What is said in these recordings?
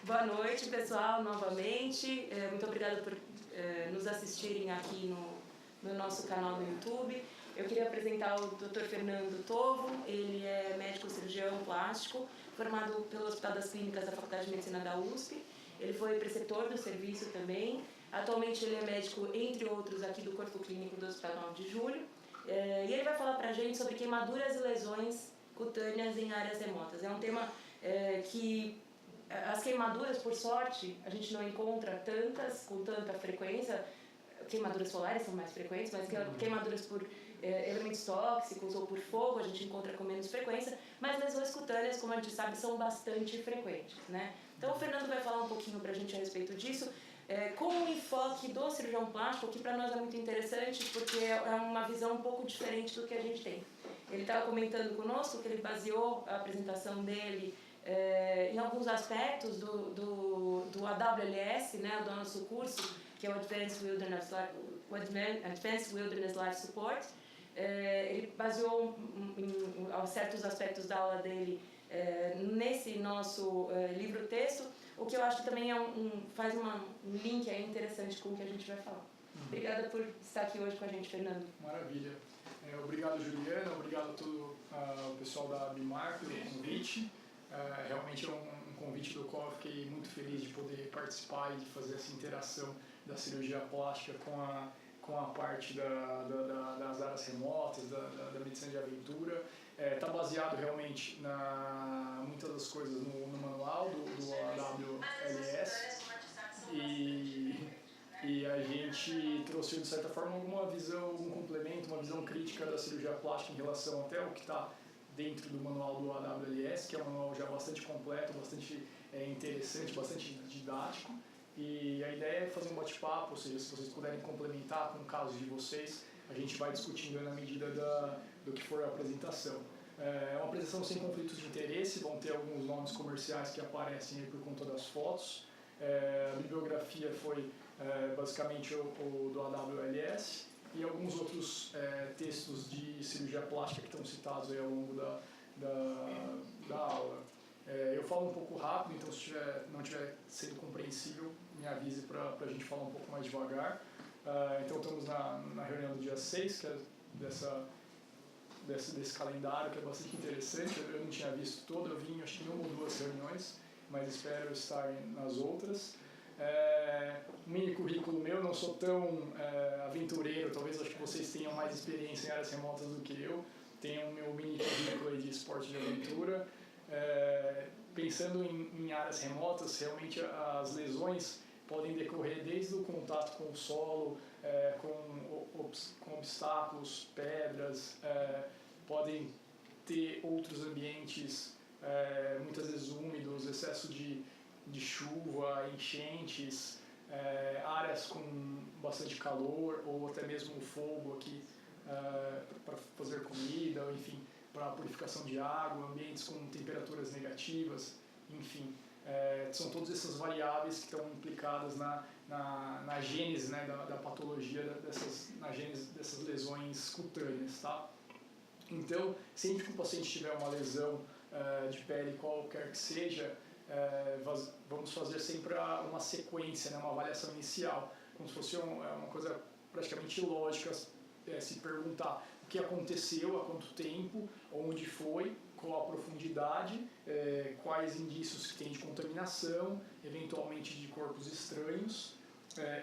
Boa noite, pessoal, novamente. Muito obrigada por nos assistirem aqui no nosso canal no YouTube. Eu queria apresentar o Dr. Fernando Tovo. Ele é médico cirurgião plástico, formado pelo Hospital das Clínicas da Faculdade de Medicina da USP. Ele foi preceptor do serviço também. Atualmente ele é médico, entre outros, aqui do Corpo Clínico do Hospital 9 de Julho. E ele vai falar pra gente sobre queimaduras e lesões cutâneas em áreas remotas. É um tema que as queimaduras, por sorte, a gente não encontra tantas, com tanta frequência. Queimaduras solares são mais frequentes, mas queimaduras por elementos tóxicos ou por fogo a gente encontra com menos frequência, mas lesões cutâneas, como a gente sabe, são bastante frequentes, né? Então o Fernando vai falar um pouquinho pra gente a respeito disso, com o enfoque do cirurgião plástico, que para nós é muito interessante, porque é uma visão um pouco diferente do que a gente tem. Ele estava comentando conosco que ele baseou a apresentação dele em alguns aspectos do AWLS, né, do nosso curso, que é o Advanced Wilderness Life Support. Ele baseou certos aspectos da aula dele nesse nosso livro-texto, o que eu acho que também faz um link aí interessante com o que a gente vai falar. Obrigada por estar aqui hoje com a gente, Fernando. Maravilha. Obrigado, Juliana. Obrigado a todo o pessoal da Bimar pelo convite. Realmente é um convite do qual eu fiquei muito feliz de poder participar e de fazer essa interação da cirurgia plástica com a parte das áreas remotas, da medicina de aventura. Está baseado realmente muitas das coisas no manual do AWLS e a gente trouxe de certa forma alguma visão, algum complemento, uma visão crítica da cirurgia plástica em relação até o que está dentro do manual do AWLS, que é um manual já bastante completo, bastante interessante, bastante didático. E a ideia é fazer um bate-papo, ou seja, se vocês puderem complementar com o caso de vocês, a gente vai discutindo na medida do que for a apresentação. É uma apresentação sem conflitos de interesse, vão ter alguns nomes comerciais que aparecem aí por conta das fotos. A bibliografia foi basicamente o do AWLS e alguns outros textos de cirurgia plástica que estão citados aí ao longo da aula. Eu falo um pouco rápido, então se não estiver sendo compreensível, me avise para a gente falar um pouco mais devagar. Então estamos na reunião do dia 6, que é desse calendário, que é bastante interessante. Eu não tinha visto todo, eu vim acho que em uma ou duas reuniões, mas espero estar nas outras. Um mini currículo meu, não sou tão aventureiro, talvez acho que vocês tenham mais experiência em áreas remotas do que eu. Tenho o meu mini currículo aí de esporte de aventura. Pensando em áreas remotas, realmente as lesões podem decorrer desde o contato com o solo, com obstáculos, pedras, podem ter outros ambientes, muitas vezes úmidos, excesso de chuva, enchentes, áreas com bastante calor ou até mesmo fogo aqui para fazer comida, ou, enfim, para purificação de água, ambientes com temperaturas negativas, enfim. São todas essas variáveis que estão implicadas na gênese, né, da patologia, na gênese dessas lesões cutâneas, tá? Então, sempre que o paciente tiver uma lesão de pele, qualquer que seja, vamos fazer sempre uma sequência, né, uma avaliação inicial, como se fosse uma coisa praticamente lógica, se perguntar o que aconteceu, há quanto tempo, onde foi, qual a profundidade, quais indícios que tem de contaminação, eventualmente de corpos estranhos,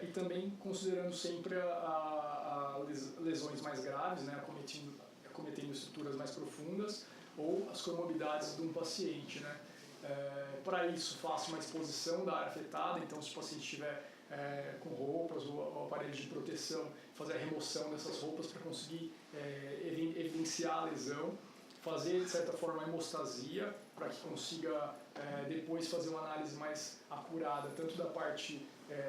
e também considerando sempre as lesões mais graves, né, acometendo estruturas mais profundas ou as comorbidades de um paciente, né. Para isso, faço uma exposição da área afetada, então se o paciente estiver com roupas ou aparelhos de proteção, fazer a remoção dessas roupas para conseguir evidenciar a lesão, fazer de certa forma a hemostasia para que consiga depois fazer uma análise mais acurada, tanto da parte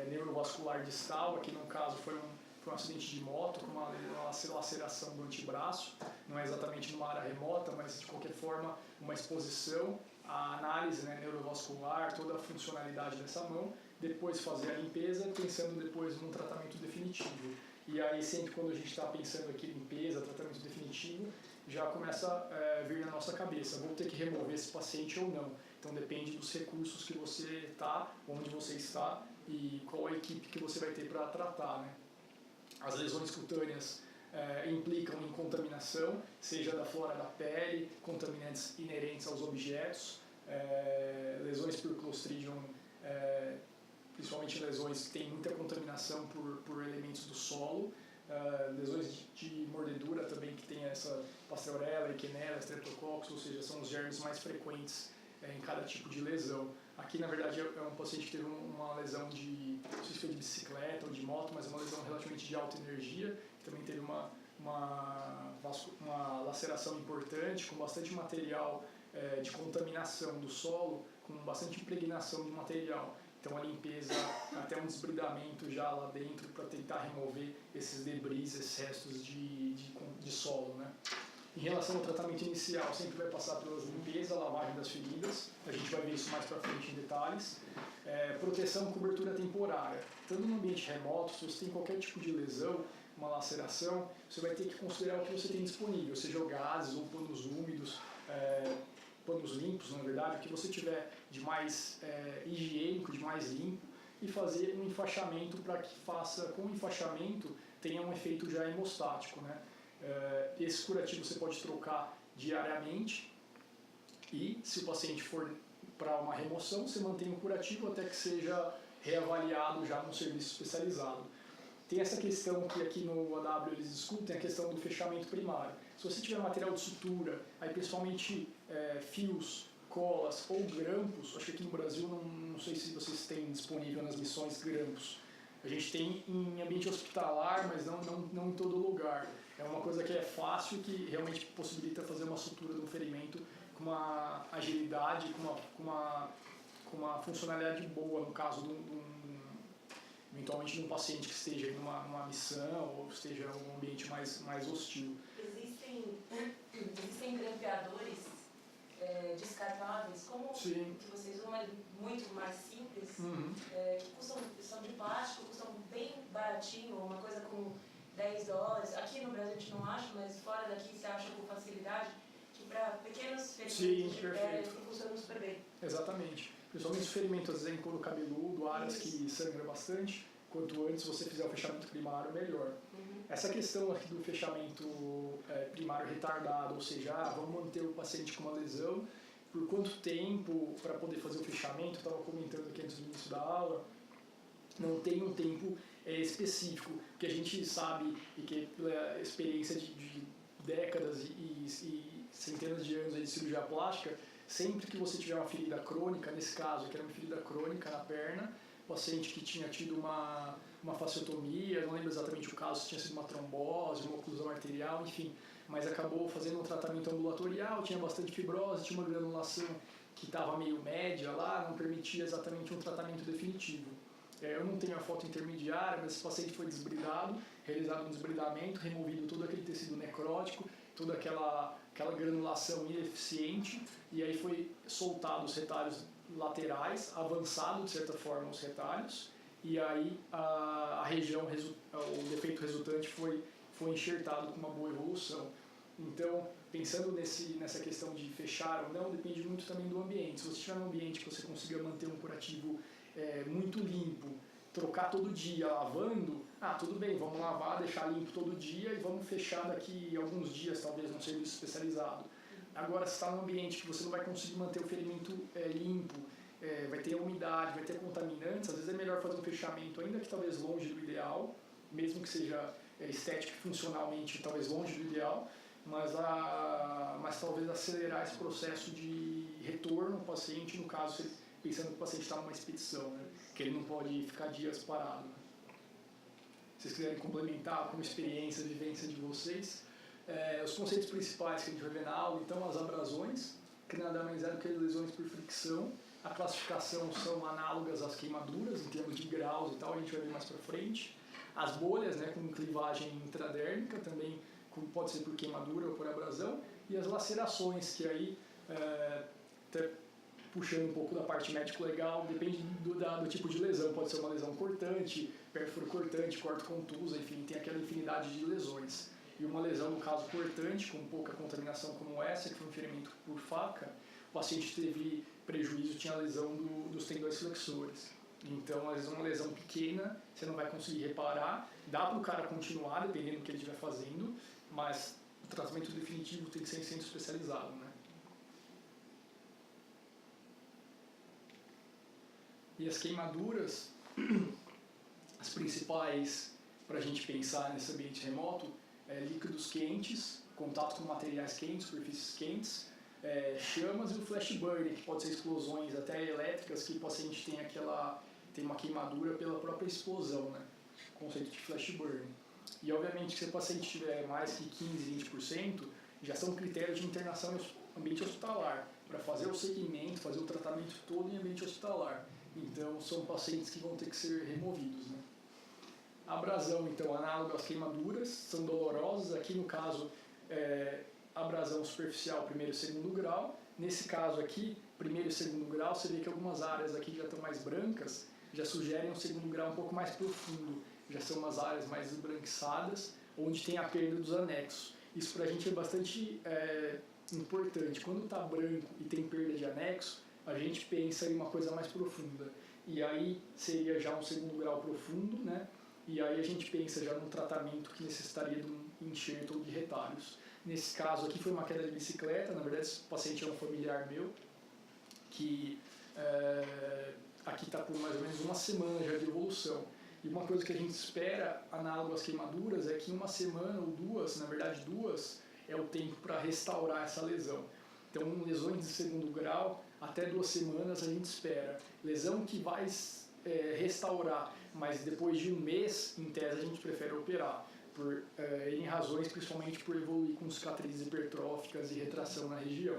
neurovascular distal, aqui no caso foi um acidente de moto com uma laceração do antebraço, não é exatamente numa área remota, mas de qualquer forma uma exposição, a análise, né, neurovascular, toda a funcionalidade dessa mão, depois fazer a limpeza, pensando depois num tratamento definitivo. E aí sempre quando a gente está pensando aqui em limpeza, tratamento definitivo, já começa a vir na nossa cabeça, vou ter que remover esse paciente ou não. Então depende dos recursos que você está, onde você está e qual a equipe que você vai ter para tratar, né? As lesões cutâneas implicam em contaminação, seja da flora da pele, contaminantes inerentes aos objetos, lesões por Clostridium, principalmente lesões que têm muita contaminação por elementos do solo, lesões de mordedura também que tem essa Pasteurella, Legionella, Streptococcus, ou seja, são os germes mais frequentes em cada tipo de lesão. Aqui, na verdade, é um paciente que teve uma lesão de, não sei se foi de bicicleta ou de moto, mas uma lesão relativamente de alta energia, que também teve uma laceração importante, com bastante material de contaminação do solo, com bastante impregnação de material. Então a limpeza, até um desbridamento já lá dentro para tentar remover esses debris, esses restos de solo, né? Em relação ao tratamento inicial, sempre vai passar pela limpeza, lavagem das feridas, a gente vai ver isso mais para frente em detalhes. Proteção e cobertura temporária. Tanto no ambiente remoto, se você tem qualquer tipo de lesão, uma laceração, você vai ter que considerar o que você tem disponível, seja gases ou panos úmidos, panos limpos, na verdade, o que você tiver de mais higiênico, de mais limpo, e fazer um enfaixamento para que faça, com o enfaixamento, tenha um efeito já hemostático, né? Esse curativo você pode trocar diariamente e, se o paciente for para uma remoção, você mantém o curativo até que seja reavaliado já num serviço especializado. Tem essa questão que aqui no AW eles discutem, a questão do fechamento primário. Se você tiver material de sutura, aí principalmente fios, colas ou grampos, acho que aqui no Brasil não sei se vocês têm disponível nas missões grampos. A gente tem em ambiente hospitalar, mas não em todo lugar. É uma coisa que é fácil, que realmente possibilita fazer uma sutura do ferimento com uma agilidade, com uma funcionalidade boa, no caso eventualmente de um paciente que esteja em uma missão ou esteja em um ambiente mais hostil. Existem grampeadores descartáveis, como Sim. que vocês usam, é muito mais simples, que são de plástico, custam bem baratinho, uma coisa com $10. Aqui no Brasil a gente não acha, mas fora daqui se acha com facilidade, que para pequenos ferimentos de pele funcionam super bem. Exatamente. Principalmente os ferimentos, às vezes, em couro cabeludo, áreas que sangram bastante. Quanto antes você fizer o fechamento primário, melhor. Essa questão aqui do fechamento primário retardado, ou seja, vamos manter o paciente com uma lesão, por quanto tempo para poder fazer o fechamento, eu estava comentando aqui antes do início da aula, não tem um tempo específico, que a gente sabe, e que pela experiência de décadas e centenas de anos de cirurgia plástica, sempre que você tiver uma ferida crônica, nesse caso, que era uma ferida crônica na perna, paciente que tinha tido uma fasciotomia, não lembro exatamente o caso, se tinha sido uma trombose, uma oclusão arterial, enfim, mas acabou fazendo um tratamento ambulatorial, tinha bastante fibrose, tinha uma granulação que estava meio média lá, não permitia exatamente um tratamento definitivo. Eu não tenho a foto intermediária, mas esse paciente foi desbridado, realizado um desbridamento, removido todo aquele tecido necrótico, toda aquela granulação ineficiente, e aí foi soltado os retalhos laterais, avançado de certa forma os retalhos, e aí a região, o defeito resultante foi enxertado com uma boa evolução. Então, pensando nessa questão de fechar ou não, depende muito também do ambiente. Se você tiver um ambiente que você consiga manter um curativo muito limpo, trocar todo dia lavando, tudo bem, vamos lavar, deixar limpo todo dia e vamos fechar daqui alguns dias, talvez, num serviço especializado. Agora, se está num ambiente que você não vai conseguir manter o ferimento limpo, vai ter umidade, vai ter contaminantes, às vezes é melhor fazer um fechamento ainda que talvez longe do ideal, mesmo que seja estético e funcionalmente talvez longe do ideal, mas talvez acelerar esse processo de retorno ao paciente, no caso, pensando que o paciente está numa expedição, né? Que ele não pode ficar dias parado. Se vocês quiserem complementar com a experiência, a vivência de vocês, os conceitos principais que a gente vai ver na aula, então, as abrasões, que nada mais é do que lesões por fricção. A classificação são análogas às queimaduras, em termos de graus e tal, a gente vai ver mais para frente. As bolhas, né, com clivagem intradérmica, também pode ser por queimadura ou por abrasão. E as lacerações, que aí, até puxando um pouco da parte médico-legal, depende do tipo de lesão. Pode ser uma lesão cortante, pérfuro cortante, corto contusa, enfim, tem aquela infinidade de lesões. E uma lesão, no caso, cortante, com pouca contaminação como essa, que foi um ferimento por faca, o paciente teve prejuízo, tinha lesão dos tendões flexores. Então, às vezes, uma lesão pequena, você não vai conseguir reparar, dá para o cara continuar, dependendo do que ele estiver fazendo, mas o tratamento definitivo tem que ser em centro especializado, né? E as queimaduras, as principais para a gente pensar nesse ambiente remoto, líquidos quentes, contato com materiais quentes, superfícies quentes, chamas e o flash burn, que pode ser explosões até elétricas, que o paciente tem uma queimadura pela própria explosão, né? O conceito de flash burn. E obviamente se o paciente tiver mais que 15, 20%, já são critérios de internação em ambiente hospitalar, para fazer o segmento, fazer o tratamento todo em ambiente hospitalar. Então são pacientes que vão ter que ser removidos, né? Abrasão, então, análogo às queimaduras, são dolorosas. Aqui no caso, abrasão superficial, primeiro e segundo grau. Nesse caso aqui, primeiro e segundo grau, você vê que algumas áreas aqui já estão mais brancas, já sugerem um segundo grau um pouco mais profundo. Já são umas áreas mais esbranquiçadas, onde tem a perda dos anexos. Isso para a gente é bastante importante. Quando está branco e tem perda de anexo, a gente pensa em uma coisa mais profunda. E aí seria já um segundo grau profundo, né? E aí a gente pensa já num tratamento que necessitaria de um enxerto ou de retalhos. Nesse caso aqui foi uma queda de bicicleta, na verdade esse paciente é um familiar meu, que aqui está por mais ou menos uma semana já de evolução. E uma coisa que a gente espera, análogo às queimaduras, é que em uma semana ou duas, na verdade duas, é o tempo para restaurar essa lesão. Então, lesões de segundo grau, até 2 semanas a gente espera. Lesão que vai restaurar, mas depois de 1 mês, em tese, a gente prefere operar, em razões principalmente por evoluir com cicatrizes hipertróficas e retração na região.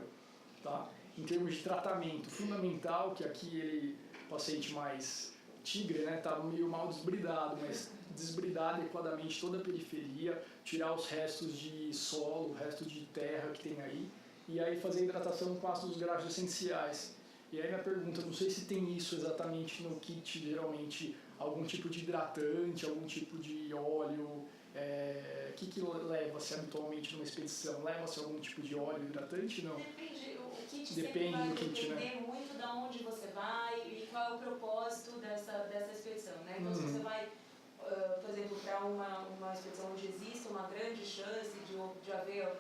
Tá? Em termos de tratamento, fundamental, que aqui o paciente mais tigre, né, tá meio mal desbridado, mas desbridar adequadamente toda a periferia, tirar os restos de solo, o resto de terra que tem aí, e aí fazer a hidratação com ácidos graxos essenciais. E aí minha pergunta, não sei se tem isso exatamente no kit, geralmente algum tipo de hidratante, algum tipo de óleo, o que leva-se habitualmente numa expedição? Leva-se algum tipo de óleo hidratante? Não? Depende, o kit Depende vai do kit, depender, né? muito de onde você vai e qual é o propósito dessa expedição, né? Então, se você vai, por exemplo, para uma expedição onde existe uma grande chance de haver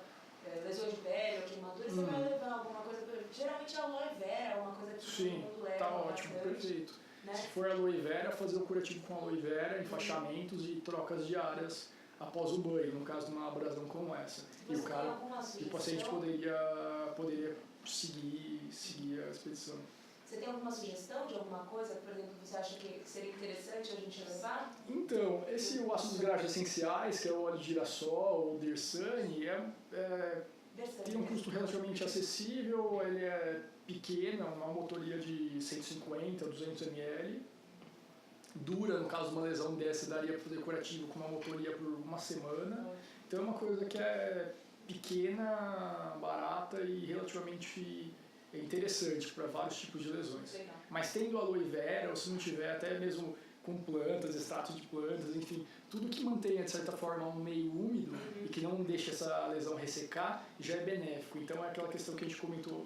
lesões de pele ou queimaduras, você vai levar alguma coisa, geralmente a aloe vera é uma coisa que todo mundo leva. Tá ótimo, bastante, perfeito. Né? Se for aloe vera, fazer o curativo com aloe vera, enfaixamentos e trocas diárias após o banho, no caso de uma abrasão como essa. Você E o paciente poderia seguir a expedição. Você tem alguma sugestão de alguma coisa, por exemplo, que você acha que seria interessante a gente levar? Então, o ácidos graxos essenciais, que é o óleo de girassol, o Dersane, tem um custo relativamente acessível, ele é pequeno, uma motoria de 150 a 200 ml. Dura, no caso de uma lesão dessa, daria para fazer curativo com uma motoria por 1 semana. Então é uma coisa que é pequena, barata e relativamente interessante para vários tipos de lesões. Legal. Mas tendo aloe vera, ou se não tiver, até mesmo com plantas, extratos de plantas, enfim, tudo que mantenha de certa forma um meio úmido e que não deixe essa lesão ressecar, já é benéfico. Então é aquela questão que a gente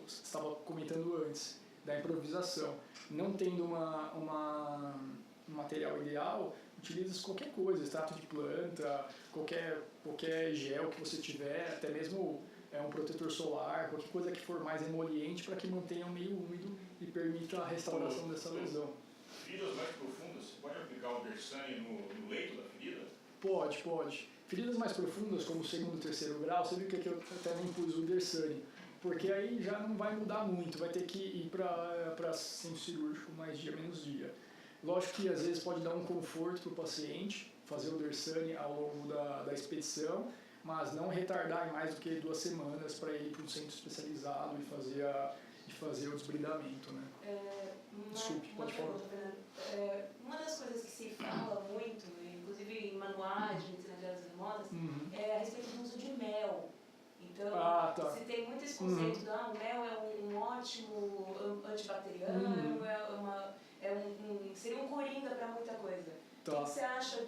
estava comentando antes, da improvisação. Não tendo um material ideal, utiliza qualquer coisa, extrato de planta, qualquer gel que você tiver, até mesmo um protetor solar, qualquer coisa que for mais emoliente para que mantenha o meio úmido e permita a restauração dessa lesão. Feridas mais profundas, você pode aplicar o Dersane no leito da ferida? Pode. Feridas mais profundas, como o 2º e 3º grau, você viu que aqui eu até nem pus o Dersane, porque aí já não vai mudar muito, vai ter que ir para centro cirúrgico mais dia, menos dia. Lógico que às vezes pode dar um conforto para o paciente, fazer o Dersane ao longo da expedição, mas não retardar em mais do que 2 semanas para ir para um centro especializado e fazer o desbridamento, né? Desculpe, pode falar. Uma das coisas que se fala muito, inclusive em manuais de medicina de áreas remotas, é a respeito do uso de mel. Então, se tem muito esse conceito de o mel é um ótimo antibacteriano, seria um coringa para muita coisa. O que você acha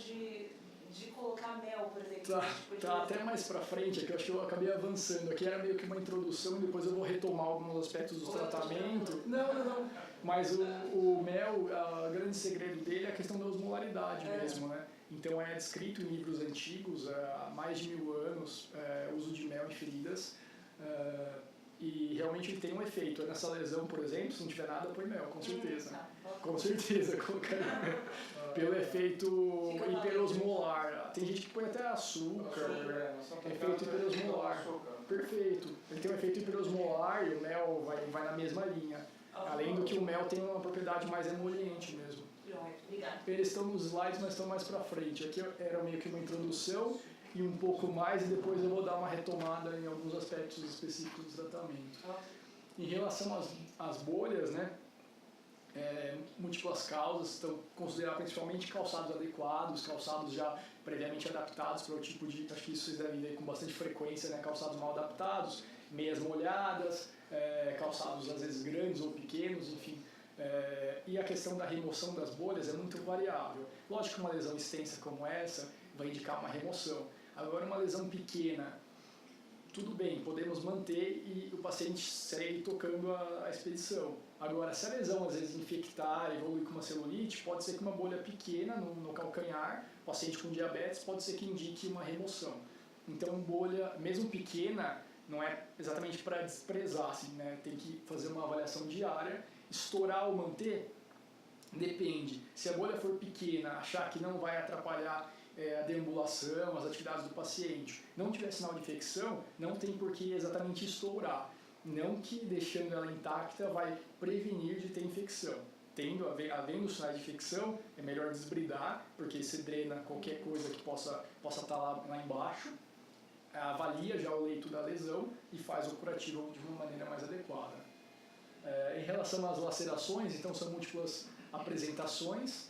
de colocar mel, por exemplo? Tá até mais pra frente, é que eu acho que eu acabei avançando. Aqui era meio que uma introdução e depois eu vou retomar alguns aspectos do tratamento. Não. Mas o mel, o grande segredo dele é a questão da osmolaridade mesmo, né? Então é descrito em livros antigos, há mais de 1000 anos, o uso de mel em feridas. E realmente ele tem um efeito. Nessa lesão, por exemplo, se não tiver nada, põe mel, com certeza. Com certeza, colocaria mel. Pelo efeito hiperosmolar. Tem gente que põe até açúcar, efeito hiperosmolar. Perfeito. Ele tem um efeito hiperosmolar e o mel vai na mesma linha. Além do que o mel tem uma propriedade mais emoliente mesmo. Eles estão nos slides, mas estão mais pra frente. Aqui era meio que uma introdução e um pouco mais, e depois eu vou dar uma retomada em alguns aspectos específicos do tratamento. Em relação às bolhas, né, múltiplas causas, estão consideradas principalmente calçados adequados, calçados já previamente adaptados para o tipo de, acho que isso vocês devem ver com bastante frequência, né, calçados mal adaptados, meias molhadas, calçados às vezes grandes ou pequenos, enfim. E a questão da remoção das bolhas é muito variável. Lógico que uma lesão extensa como essa vai indicar uma remoção. Agora, uma lesão pequena, tudo bem, podemos manter e o paciente segue tocando a expedição. Agora, se a lesão às vezes infectar, evoluir com uma celulite, pode ser que uma bolha pequena no calcanhar, paciente com diabetes, pode ser que indique uma remoção. Então, bolha, mesmo pequena, não é exatamente para desprezar, assim, né? Tem que fazer uma avaliação diária. Estourar ou manter, depende. Se a bolha for pequena, achar que não vai atrapalhar a deambulação, as atividades do paciente, não tiver sinal de infecção, não tem por que exatamente estourar. Não que deixando ela intacta vai prevenir de ter infecção. Havendo sinais de infecção, é melhor desbridar, porque se drena qualquer coisa que possa estar lá embaixo, avalia já o leito da lesão e faz o curativo de uma maneira mais adequada. Em relação às lacerações, então são múltiplas apresentações.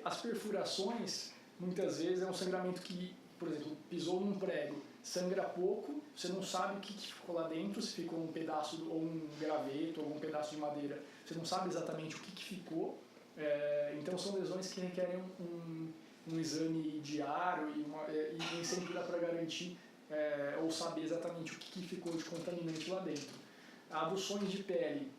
As perfurações, muitas vezes, é um sangramento que, por exemplo, pisou num prego, sangra pouco, você não sabe o que ficou lá dentro, se ficou um pedaço, ou um graveto, ou um pedaço de madeira, você não sabe exatamente o que ficou. Então são lesões que requerem um exame diário e nem sempre dá para garantir ou saber exatamente o que ficou de contaminante lá dentro. Abduções de pele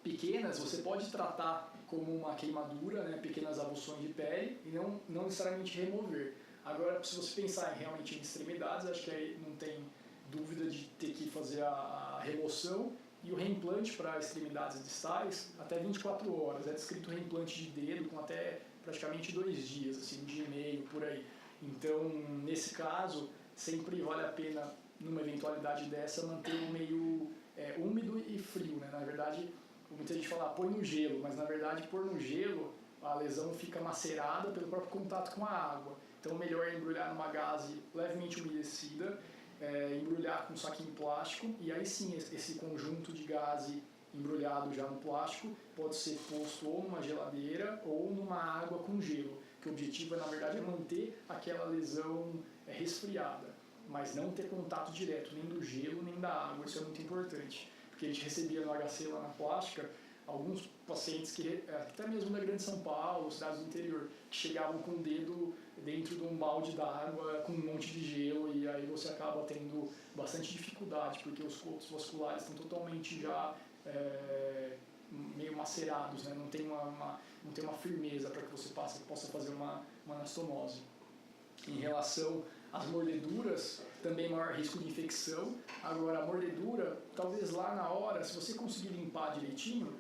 pequenas, você pode tratar como uma queimadura, né, pequenas abduções de pele, e não necessariamente remover. Agora, se você pensar realmente em extremidades, acho que aí não tem dúvida de ter que fazer a remoção e o reimplante para extremidades distais até 24 horas. É descrito reimplante de dedo com até praticamente 2 dias, assim, um dia e meio, por aí. Então, nesse caso, sempre vale a pena, numa eventualidade dessa, manter o meio úmido e frio, né? Na verdade, muita gente fala, põe no gelo, mas na verdade, pôr no gelo, a lesão fica macerada pelo próprio contato com a água. Então, o melhor é embrulhar numa gaze levemente umedecida, embrulhar com um saquinho plástico, e aí sim, esse conjunto de gaze embrulhado já no plástico pode ser posto ou numa geladeira ou numa água com gelo, que o objetivo na verdade, é manter aquela lesão resfriada, mas não ter contato direto nem do gelo nem da água, isso é muito importante, porque a gente recebia no HC lá na plástica alguns pacientes que, até mesmo da Grande São Paulo, cidades do interior, que chegavam com o dedo dentro de um balde d'água com um monte de gelo, e aí você acaba tendo bastante dificuldade, porque os corpos vasculares estão totalmente já meio macerados, né? Não tem uma firmeza para que você possa fazer uma anastomose. Em relação às mordeduras, também maior risco de infecção. Agora, a mordedura, talvez lá na hora, se você conseguir limpar direitinho,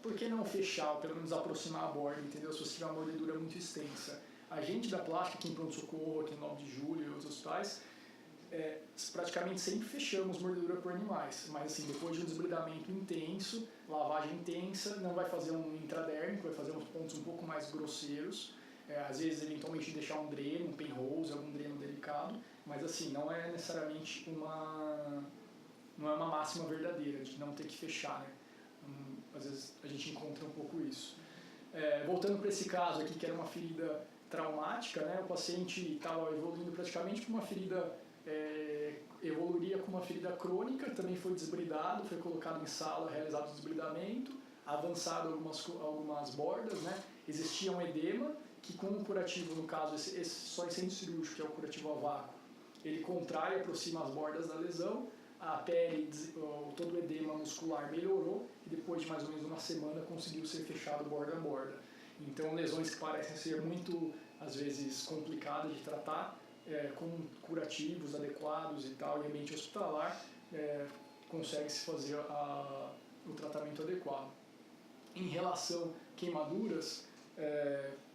por que não fechar, ou pelo menos aproximar a borda, entendeu? Se você tiver uma mordedura muito extensa. A gente da plástica, aqui em pronto-socorro, aqui em 9 de julho e outros hospitais, praticamente sempre fechamos mordedura por animais, mas assim, depois de um desbridamento intenso, lavagem intensa, não vai fazer um intradérmico, vai fazer uns pontos um pouco mais grosseiros, às vezes eventualmente deixar um dreno, um penrose, algum dreno delicado, mas assim, não é necessariamente não é uma máxima verdadeira de não ter que fechar, né? Às vezes a gente encontra um pouco isso. Voltando para esse caso aqui, que era uma ferida traumática, né? O paciente estava evoluindo praticamente para uma ferida, evoluiria com uma ferida crônica, também foi desbridado, foi colocado em sala, realizado o desbridamento, avançado algumas bordas, né? Existia um edema, que com o curativo, no caso, só esse centro cirúrgico, que é o curativo a vácuo, ele contrai e aproxima as bordas da lesão, a pele, todo o edema muscular melhorou e depois de mais ou menos uma semana conseguiu ser fechado borda a borda. Então, lesões que parecem ser muito, às vezes, complicadas de tratar, com curativos adequados e tal, em ambiente hospitalar, consegue-se fazer o tratamento adequado. Em relação a queimaduras,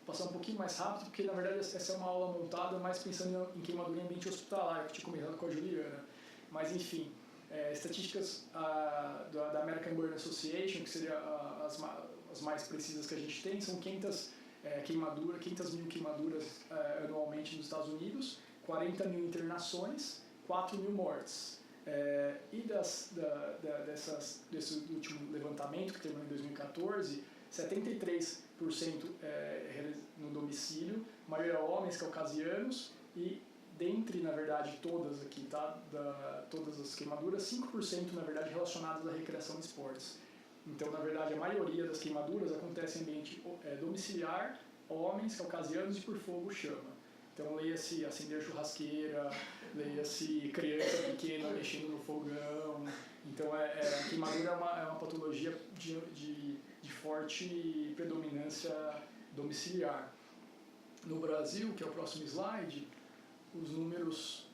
passar um pouquinho mais rápido, porque na verdade essa é uma aula montada mais pensando em queimadura em ambiente hospitalar, que eu tinha comentado com a Juliana. Mas enfim, estatísticas da American Burn Association, que seriam as mais precisas que a gente tem, são 500 mil queimaduras anualmente nos Estados Unidos, 40 mil internações, 4 mil mortes. E desse último levantamento, que terminou em 2014, 73% no domicílio, maioria homens caucasianos, e dentre, na verdade, todas aqui, tá? Todas as queimaduras, 5% na verdade relacionadas à recreação e esportes. Então, na verdade, a maioria das queimaduras acontece em ambiente domiciliar, homens caucasianos e por fogo chama. Então, leia-se acender churrasqueira, leia-se criança pequena mexendo no fogão. Então, a queimadura é uma patologia de forte predominância domiciliar. No Brasil, que é o próximo slide, os números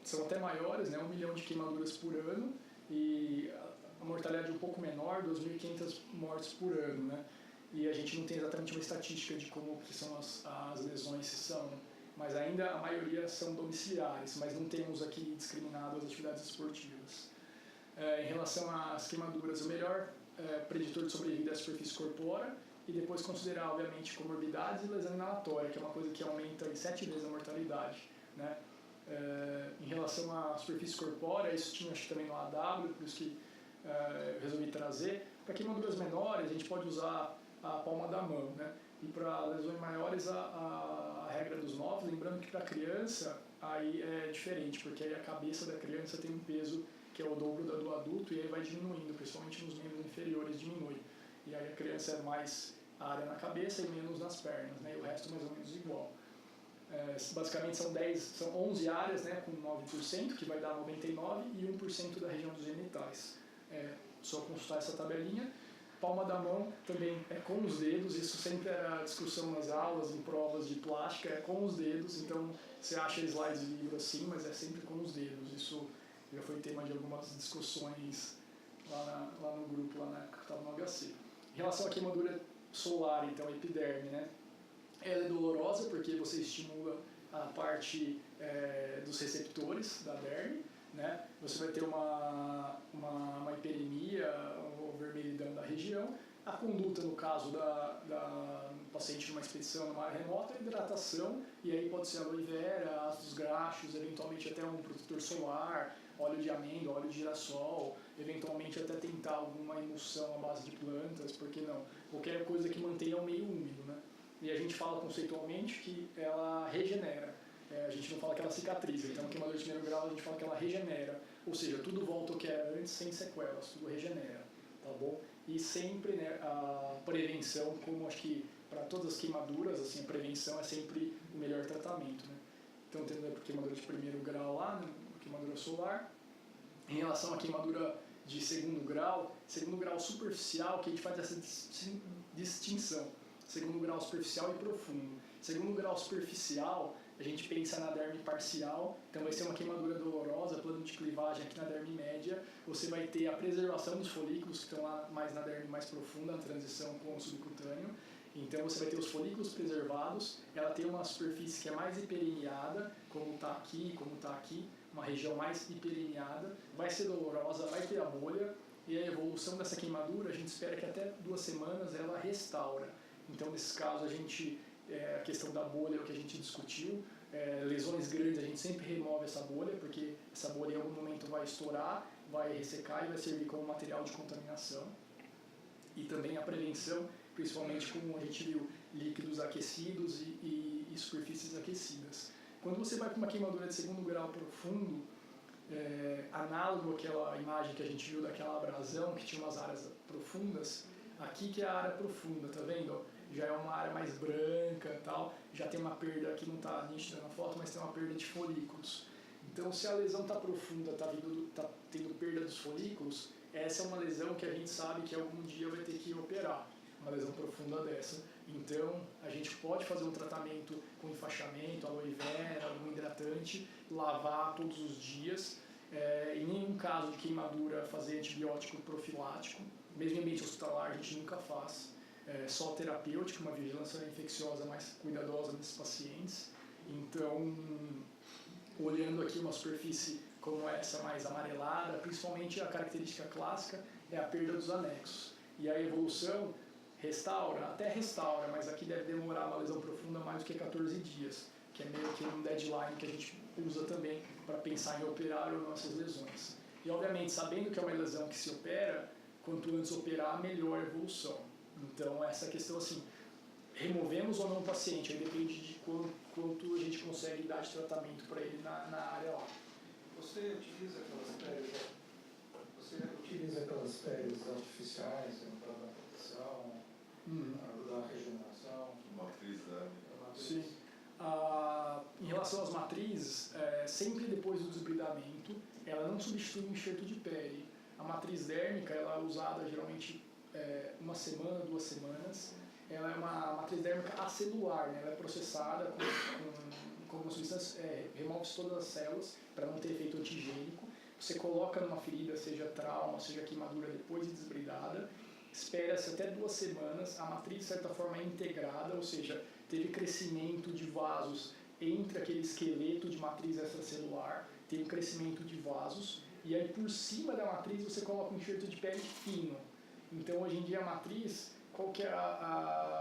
são até maiores, né? 1 milhão de queimaduras por ano e a mortalidade é um pouco menor, 2.500 mortes por ano, né? E a gente não tem exatamente uma estatística de como que são as lesões, mas ainda a maioria são domiciliares, mas não temos aqui discriminado as atividades esportivas. Em relação às queimaduras, o melhor preditor de sobrevida é a superfície corpórea e depois considerar, obviamente, comorbidades e lesão inalatória, que é uma coisa que aumenta em 7 vezes a mortalidade, né? Em relação à superfície corpórea, isso tinha acho, também no AW, por isso que eu resolvi trazer. Para queimaduras menores, a gente pode usar a palma da mão, né? E para lesões maiores, a regra dos 9, lembrando que para criança aí é diferente, porque aí a cabeça da criança tem um peso que é o dobro do adulto e aí vai diminuindo, principalmente nos membros inferiores diminui. E aí a criança é mais área na cabeça e menos nas pernas, né? E o resto mais ou menos igual. Basicamente são 11 áreas, né, com 9%, que vai dar 99%, e 1% da região dos genitais. Só consultar essa tabelinha. Palma da mão também é com os dedos, isso sempre era discussão nas aulas, em provas de plástica, é com os dedos, então você acha slides de livro assim, mas é sempre com os dedos. Isso já foi tema de algumas discussões lá no grupo, lá na época que estava no HC. Em relação à queimadura solar, então, epiderme, né? Ela é dolorosa porque você estimula a parte dos receptores da derme, né? Você vai ter uma hiperemia ou vermelhidão da região. A conduta, no caso da paciente numa expedição numa área remota, é hidratação, e aí pode ser aloe vera, ácidos graxos, eventualmente até um protetor solar, óleo de amêndoa, óleo de girassol, eventualmente até tentar alguma emulsão à base de plantas, por que não? Qualquer coisa que mantenha o meio úmido, né? E a gente fala conceitualmente que ela regenera. A gente não fala que ela cicatriza, então queimadura de primeiro grau a gente fala que ela regenera, ou seja, tudo volta ao que era antes sem sequelas, tudo regenera, tá bom? E sempre, né, a prevenção, como acho que para todas as queimaduras, assim, a prevenção é sempre o melhor tratamento, né? Então tendo a queimadura de primeiro grau lá, né, queimadura solar. Em relação à queimadura de segundo grau superficial, que a gente faz essa distinção, segundo grau superficial e profundo. Segundo grau superficial, a gente pensa na derme parcial, então vai ser uma queimadura dolorosa, plano de clivagem aqui na derme média, você vai ter a preservação dos folículos que estão lá mais na derme mais profunda, na transição com o subcutâneo, então você vai ter os folículos preservados, ela tem uma superfície que é mais hiperemiada, como está aqui, uma região mais hiperemiada, vai ser dolorosa, vai ter a bolha, e a evolução dessa queimadura, a gente espera que até 2 semanas ela restaura. Então, nesse caso, a questão da bolha é o que a gente discutiu. Lesões grandes, a gente sempre remove essa bolha, porque essa bolha em algum momento vai estourar, vai ressecar e vai servir como material de contaminação. E também a prevenção, principalmente como a gente viu, líquidos aquecidos e superfícies aquecidas. Quando você vai para uma queimadura de segundo grau profundo, análogo àquela imagem que a gente viu daquela abrasão que tinha umas áreas profundas, aqui que é a área profunda, tá vendo? já é uma área mais branca e tal, já tem uma perda que não está nítida na foto, mas tem uma perda de folículos. Então, se a lesão está profunda, está tendo perda dos folículos, essa é uma lesão que a gente sabe que algum dia vai ter que operar, uma lesão profunda dessa. Então, a gente pode fazer um tratamento com enfaixamento, aloe vera, algum hidratante, lavar todos os dias. Em nenhum caso de queimadura fazer antibiótico profilático, mesmo em ambiente hospitalar a gente nunca faz. Só terapêutico, uma vigilância infecciosa mais cuidadosa nesses pacientes. Então, olhando aqui uma superfície como essa mais amarelada, principalmente a característica clássica é a perda dos anexos. E a evolução até restaura, mas aqui deve demorar uma lesão profunda mais do que 14 dias, que é meio que um deadline que a gente usa também para pensar em operar ou não essas lesões. E obviamente, sabendo que é uma lesão que se opera, quanto antes operar, melhor a evolução. Então, essa questão assim, removemos ou não o paciente, aí depende de quanto a gente consegue dar de tratamento para ele na área lá. Você utiliza aquelas peles artificiais para dar proteção, para dar regeneração? Matriz, né? Sim. Em relação às matrizes, sempre depois do desbridamento, ela não substitui o enxerto de pele. A matriz dérmica ela é usada geralmente uma semana, 2 semanas. Ela é uma matriz dérmica acelular, né? Ela é processada com uma substância, remove-se todas as células para não ter efeito antigênico. Você coloca numa ferida, seja trauma, seja queimadura depois de desbridada, espera-se até 2 semanas, a matriz de certa forma é integrada, ou seja, teve crescimento de vasos entre aquele esqueleto de matriz extracelular, tem um crescimento de vasos, e aí por cima da matriz você coloca um enxerto de pele fino. Então hoje em dia a matriz, qual que é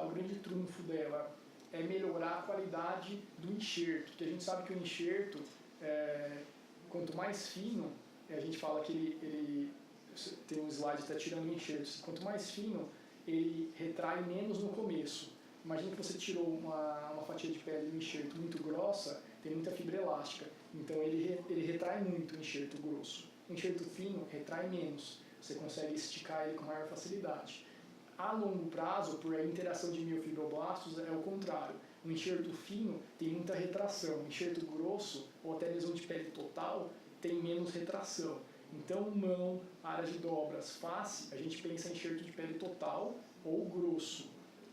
o grande trunfo dela? É melhorar a qualidade do enxerto, porque a gente sabe que o enxerto, quanto mais fino, a gente fala que ele tem um slide que está tirando o enxerto, quanto mais fino, ele retrai menos no começo. Imagina que você tirou uma fatia de pele de um enxerto muito grossa, tem muita fibra elástica, então ele retrai muito o enxerto grosso. O enxerto fino retrai menos, você consegue esticar ele com maior facilidade. A longo prazo, por a interação de miofibroblastos, é o contrário. O enxerto fino tem muita retração, o enxerto grosso, ou até lesão de pele total, tem menos retração. Então, mão, área de dobras, face, a gente pensa em enxerto de pele total ou grosso.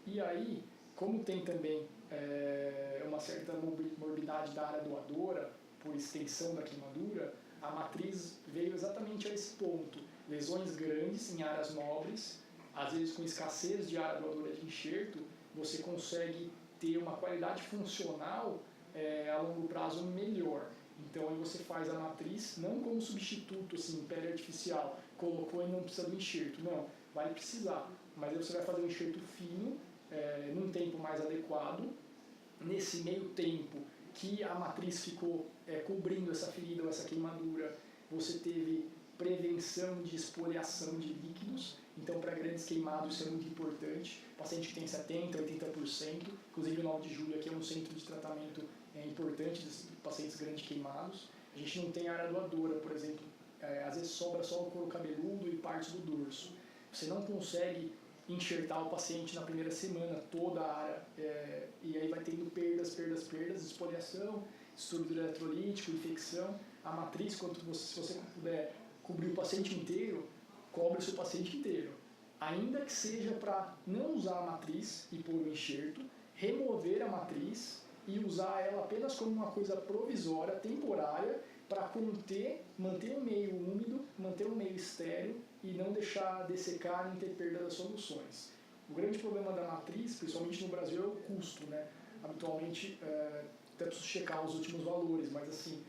E aí, como tem também uma certa morbidade da área doadora, por extensão da queimadura, a matriz veio exatamente a esse ponto. Lesões grandes em áreas nobres, às vezes com escassez de área doadora de enxerto, você consegue ter uma qualidade funcional a longo prazo melhor. Então aí você faz a matriz não como substituto, assim, pele artificial, colocou e não precisa do enxerto, não, vai precisar, mas aí você vai fazer um enxerto fino, num tempo mais adequado. Nesse meio tempo que a matriz ficou cobrindo essa ferida ou essa queimadura, você teve prevenção de esfoliação de líquidos, então para grandes queimados isso é muito importante. O paciente que tem 70%, 80%, inclusive o 9 de julho aqui é um centro de tratamento importante dos pacientes grandes queimados. A gente não tem área doadora, por exemplo, às vezes sobra só o couro cabeludo e partes do dorso. Você não consegue enxertar o paciente na primeira semana, toda a área, e aí vai tendo perdas, esfoliação, distúrbio eletrolítico, infecção. A matriz, se você puder cobrir o paciente inteiro, cobre o seu paciente inteiro. Ainda que seja para não usar a matriz e pôr o enxerto, remover a matriz e usar ela apenas como uma coisa provisória, temporária, para manter o meio úmido, manter o meio estéril e não deixar dessecar nem ter perda das soluções. O grande problema da matriz, principalmente no Brasil, é o custo, né? Habitualmente, até preciso checar os últimos valores, mas assim,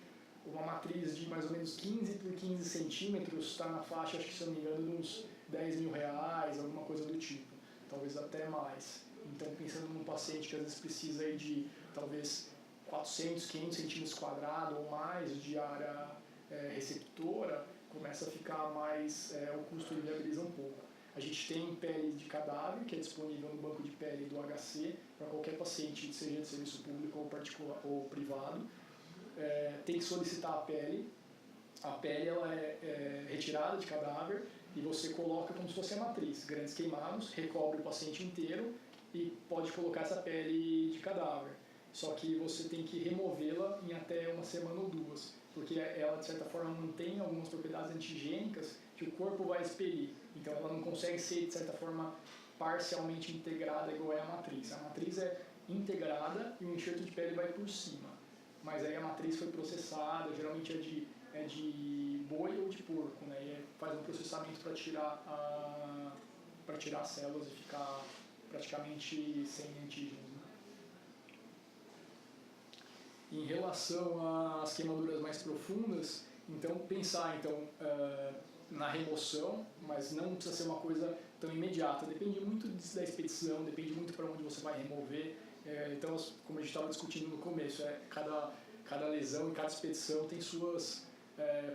uma matriz de mais ou menos 15 por 15 centímetros está na faixa, acho que se não me engano, de uns 10 mil reais, alguma coisa do tipo, talvez até mais. Então, pensando num paciente que às vezes precisa aí de talvez 400, 500 centímetros quadrados ou mais de área receptora, começa a ficar mais, o custo viabiliza um pouco. A gente tem pele de cadáver, que é disponível no banco de pele do HC, para qualquer paciente, seja de serviço público ou particular ou privado. Tem que solicitar a pele. A pele ela é retirada de cadáver e você coloca como se fosse a matriz. Grandes queimados, recobre o paciente inteiro, e pode colocar essa pele de cadáver. Só que você tem que removê-la em até uma semana ou duas, porque ela, de certa forma, mantém algumas propriedades antigênicas que o corpo vai expelir. Então ela não consegue ser, de certa forma, parcialmente integrada igual é a matriz. A matriz é integrada e o enxerto de pele vai por cima. Mas aí a matriz foi processada, geralmente é de boi ou de porco, né? E faz um processamento para tirar as células e ficar praticamente sem antígenos. Né? Em relação às queimaduras mais profundas, então pensar na remoção, mas não precisa ser uma coisa tão imediata. Depende muito da expedição, depende muito para onde você vai remover. Então, como a gente estava discutindo no começo, cada lesão e cada expedição tem suas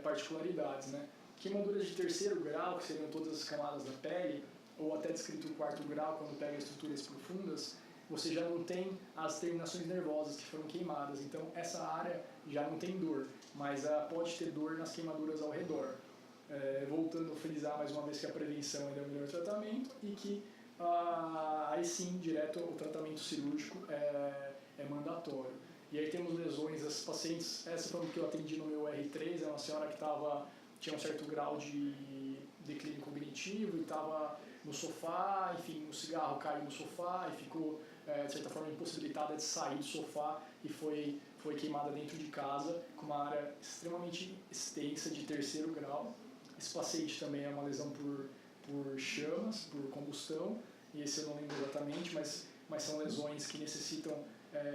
particularidades, né? Queimaduras de terceiro grau, que seriam todas as camadas da pele, ou até descrito o quarto grau, quando pega estruturas profundas, você já não tem as terminações nervosas que foram queimadas. Então, essa área já não tem dor, mas pode ter dor nas queimaduras ao redor. Voltando a frisar mais uma vez que a prevenção ainda é o melhor tratamento e que aí sim, direto o tratamento cirúrgico é mandatório. E aí temos lesões, as pacientes, essa foi uma que eu atendi no meu R3, é uma senhora que tinha um certo grau de declínio cognitivo e estava no sofá, enfim, o cigarro caiu no sofá e ficou, de certa forma, impossibilitada de sair do sofá e foi queimada dentro de casa com uma área extremamente extensa de terceiro grau. Esse paciente também é uma lesão por chamas, por combustão, e esse eu não lembro exatamente, mas são lesões que necessitam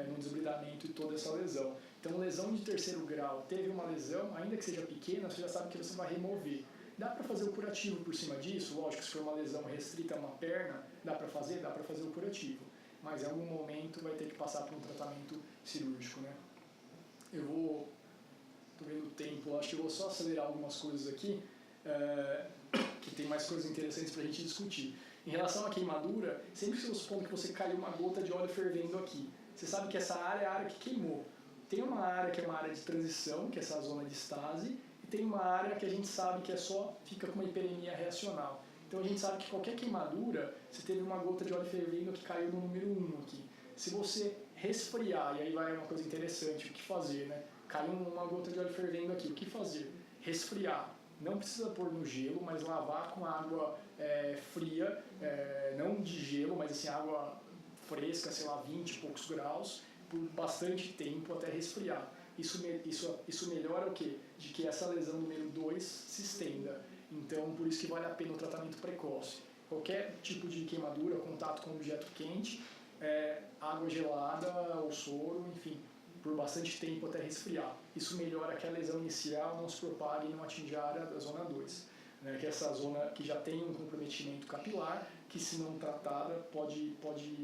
um desbridamento e toda essa lesão. Então, lesão de terceiro grau, teve uma lesão, ainda que seja pequena, você já sabe que você vai remover. Dá para fazer o curativo por cima disso? Lógico, se for uma lesão restrita a uma perna, dá para fazer o curativo. Mas em algum momento vai ter que passar por um tratamento cirúrgico, né? Estou vendo o tempo, acho que eu vou só acelerar algumas coisas aqui, que tem mais coisas interessantes para a gente discutir. Em relação à queimadura, sempre que você supõe que você caiu uma gota de óleo fervendo aqui, você sabe que essa área é a área que queimou. Tem uma área que é uma área de transição, que é essa zona de estase, e tem uma área que a gente sabe que fica com uma hiperemia reacional. Então a gente sabe que qualquer queimadura, você teve uma gota de óleo fervendo que caiu no número 1 aqui. Se você resfriar, e aí vai uma coisa interessante, o que fazer, né? Caiu uma gota de óleo fervendo aqui, o que fazer? Resfriar. Não precisa pôr no gelo, mas lavar com água fria, não de gelo, mas assim, água fresca, sei lá, 20 e poucos graus, por bastante tempo até resfriar. Isso melhora o quê? De que essa lesão número 2 se estenda. Então, por isso que vale a pena o tratamento precoce. Qualquer tipo de queimadura, contato com objeto quente, água gelada ou soro, enfim, por bastante tempo até resfriar. Isso melhora que a lesão inicial não se propague e não atinja a área da zona 2, né, que é essa zona que já tem um comprometimento capilar, que se não tratada pode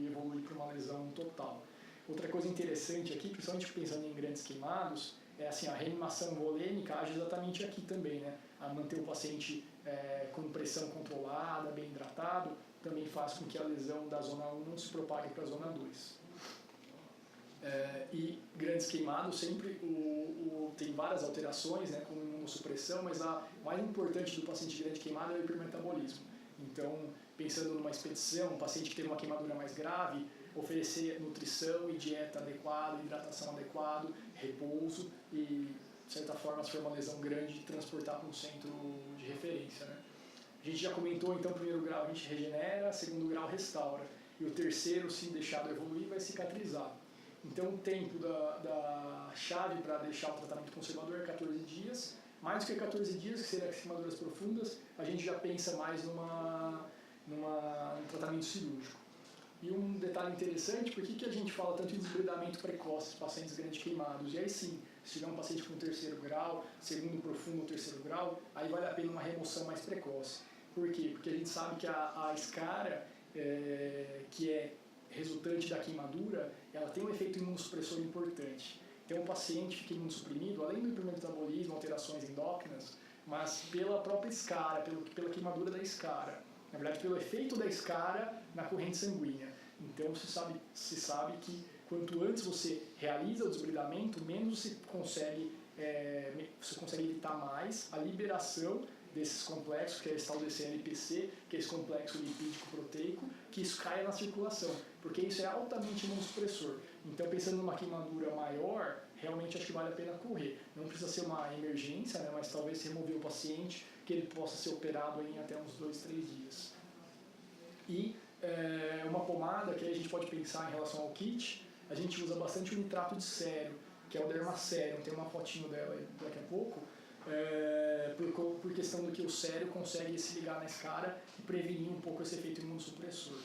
evoluir para uma lesão total. Outra coisa interessante aqui, principalmente pensando em grandes queimados, é assim, a reanimação volêmica age exatamente aqui também, né? A manter o paciente com pressão controlada, bem hidratado, também faz com que a lesão da zona 1 não se propague para a zona 2. E grandes queimados sempre tem várias alterações, né, como imunossupressão, mas a mais importante do paciente grande queimado é o hipermetabolismo. Então, pensando numa expedição, um paciente que teve uma queimadura mais grave, oferecer nutrição e dieta adequada, hidratação adequada, repouso e, de certa forma, se for uma lesão grande, transportar para um centro de referência, né? A gente já comentou, então, primeiro grau a gente regenera, segundo grau restaura, e o terceiro, se deixado evoluir, vai cicatrizar. Então, o tempo da chave para deixar o tratamento conservador é 14 dias. Mais do que 14 dias, que seriam as queimaduras profundas, a gente já pensa mais num tratamento cirúrgico. E um detalhe interessante, por que a gente fala tanto em desbridamento precoce dos pacientes grandes queimados? E aí sim, se tiver um paciente com terceiro grau, segundo profundo ou terceiro grau, aí vale a pena uma remoção mais precoce. Por quê? Porque a gente sabe que a escara, que é resultante da queimadura, ela tem um efeito imunossupressor importante. Então, o paciente fica imunossuprimido, além do hipermetabolismo, alterações endócrinas, mas pela própria escara, pela queimadura da escara. Na verdade, pelo efeito da escara na corrente sanguínea. Então, se sabe que quanto antes você realiza o desbridamento, menos você consegue evitar mais a liberação desses complexos, que é esse tal desse LPC, que é esse complexo lipídico proteico, que isso caia na circulação, porque isso é altamente imunossupressor. Então, pensando numa queimadura maior, realmente acho que vale a pena correr. Não precisa ser uma emergência, né, mas talvez remover o paciente, que ele possa ser operado em até uns 2, 3 dias. E uma pomada que a gente pode pensar em relação ao kit, a gente usa bastante o nitrato de sério, que é o Dermacerium, tem uma fotinho dela daqui a pouco, por questão do que o sério consegue se ligar na escara e prevenir um pouco esse efeito imunossupressor.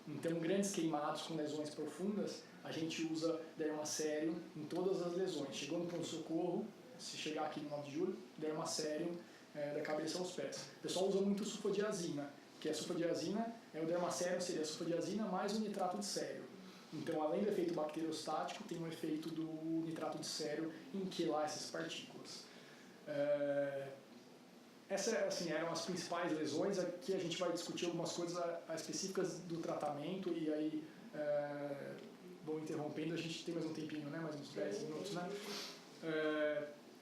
Então, grandes queimados com lesões profundas, a gente usa Dermacerium em todas as lesões. Chegou no pronto-socorro, se chegar aqui no 9 de julho, Dermacerium da cabeça aos pés. O pessoal usa muito sulfadiazina, que a sulfadiazina, o Dermacerium seria a sulfadiazina mais o nitrato de sério. Então, além do efeito bacteriostático, tem o efeito do nitrato de sério em quelar essas partículas. Essas assim, eram as principais lesões. Aqui a gente vai discutir algumas coisas específicas do tratamento e aí vou interrompendo, a gente tem mais um tempinho, né? Mais uns 10 minutos, né?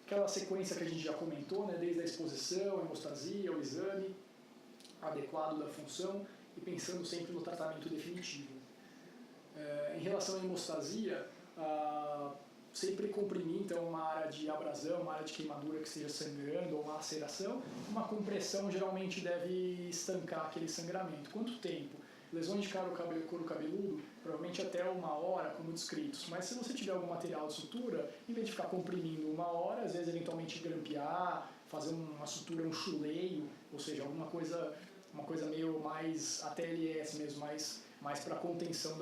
Aquela sequência que a gente já comentou, né? Desde a exposição, a hemostasia, o exame adequado da função e pensando sempre no tratamento definitivo. Em relação à hemostasia, sempre comprimir então uma área de abrasão, uma área de queimadura que esteja sangrando ou uma laceração, uma compressão geralmente deve estancar aquele sangramento. Quanto tempo? Lesões de couro cabeludo, provavelmente até 1 hora, como descritos. Mas se você tiver algum material de sutura, em vez de ficar comprimindo 1 hora, às vezes eventualmente grampear, fazer uma sutura, um chuleio, ou seja, uma coisa meio mais ATLS mesmo, mais para contenção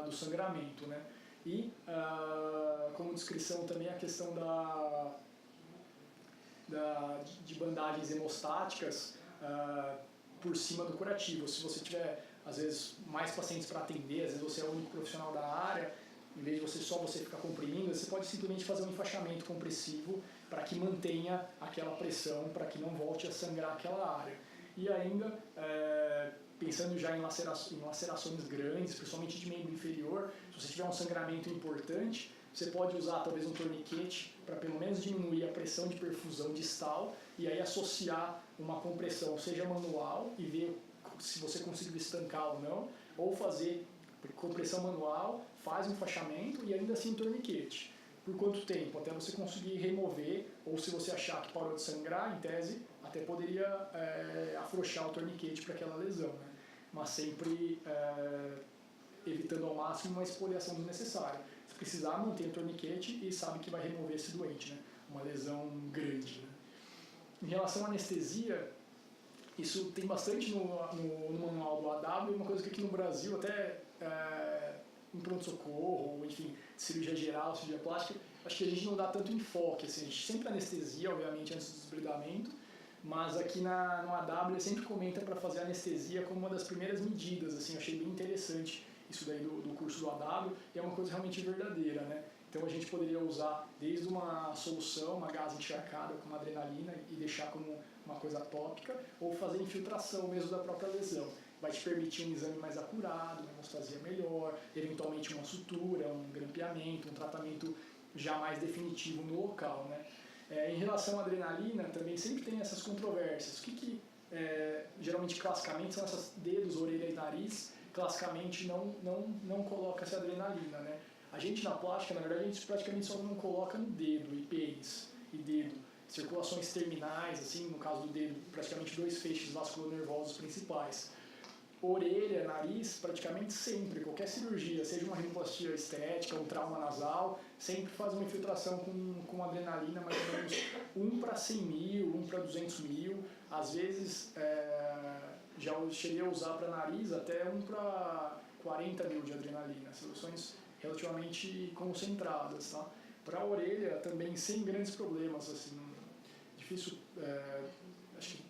do sangramento, né? E, como descrição também, a questão de bandagens hemostáticas por cima do curativo. Se você tiver, às vezes, mais pacientes para atender, às vezes você é o único profissional da área, em vez de você ficar comprimindo, você pode simplesmente fazer um enfaixamento compressivo para que mantenha aquela pressão, para que não volte a sangrar aquela área. E ainda, pensando já em lacerações grandes, principalmente de membro inferior, se você tiver um sangramento importante, você pode usar talvez um torniquete para pelo menos diminuir a pressão de perfusão distal e aí associar uma compressão, seja manual, e ver se você conseguiu estancar ou não, ou fazer compressão manual, faz um enfaixamento e ainda assim um torniquete. Por quanto tempo? Até você conseguir remover, ou se você achar que parou de sangrar, em tese, até poderia afrouxar o torniquete para aquela lesão, né? Mas sempre evitando ao máximo uma espoliação desnecessária. Se precisar, mantém o torniquete e sabe que vai remover esse doente, né? Uma lesão grande, né? Em relação à anestesia, isso tem bastante no manual do AW, uma coisa que aqui no Brasil, até em pronto-socorro, ou enfim, cirurgia geral, cirurgia plástica, acho que a gente não dá tanto enfoque, assim, a gente sempre anestesia, obviamente, antes do desbridamento, mas aqui no AW ele sempre comenta para fazer anestesia como uma das primeiras medidas, assim, eu achei bem interessante isso daí do curso do AW, e é uma coisa realmente verdadeira, né? Então a gente poderia usar desde uma solução, uma gás encharcada com adrenalina e deixar como uma coisa tópica, ou fazer infiltração mesmo da própria lesão. Vai te permitir um exame mais acurado, uma hemostasia melhor, eventualmente uma sutura, um grampeamento, um tratamento já mais definitivo no local, né? Em relação à adrenalina, também sempre tem essas controvérsias. O que geralmente, classicamente, são essas dedos, orelha e nariz, classicamente não coloca-se adrenalina, né? A gente na plástica, na verdade, a gente praticamente só não coloca no dedo, e pênis, e dedo. Circulações terminais, assim, no caso do dedo, praticamente 2 feixes vasculonervosos principais. Orelha, nariz, praticamente sempre, qualquer cirurgia, seja uma rinoplastia estética, um trauma nasal, sempre faz uma infiltração com adrenalina, mais ou menos 1 para 100 mil, 1 para 200 mil. Às vezes, já cheguei a usar para nariz até 1 para 40 mil de adrenalina, soluções relativamente concentradas, tá? Para a orelha, também sem grandes problemas, assim, difícil, acho que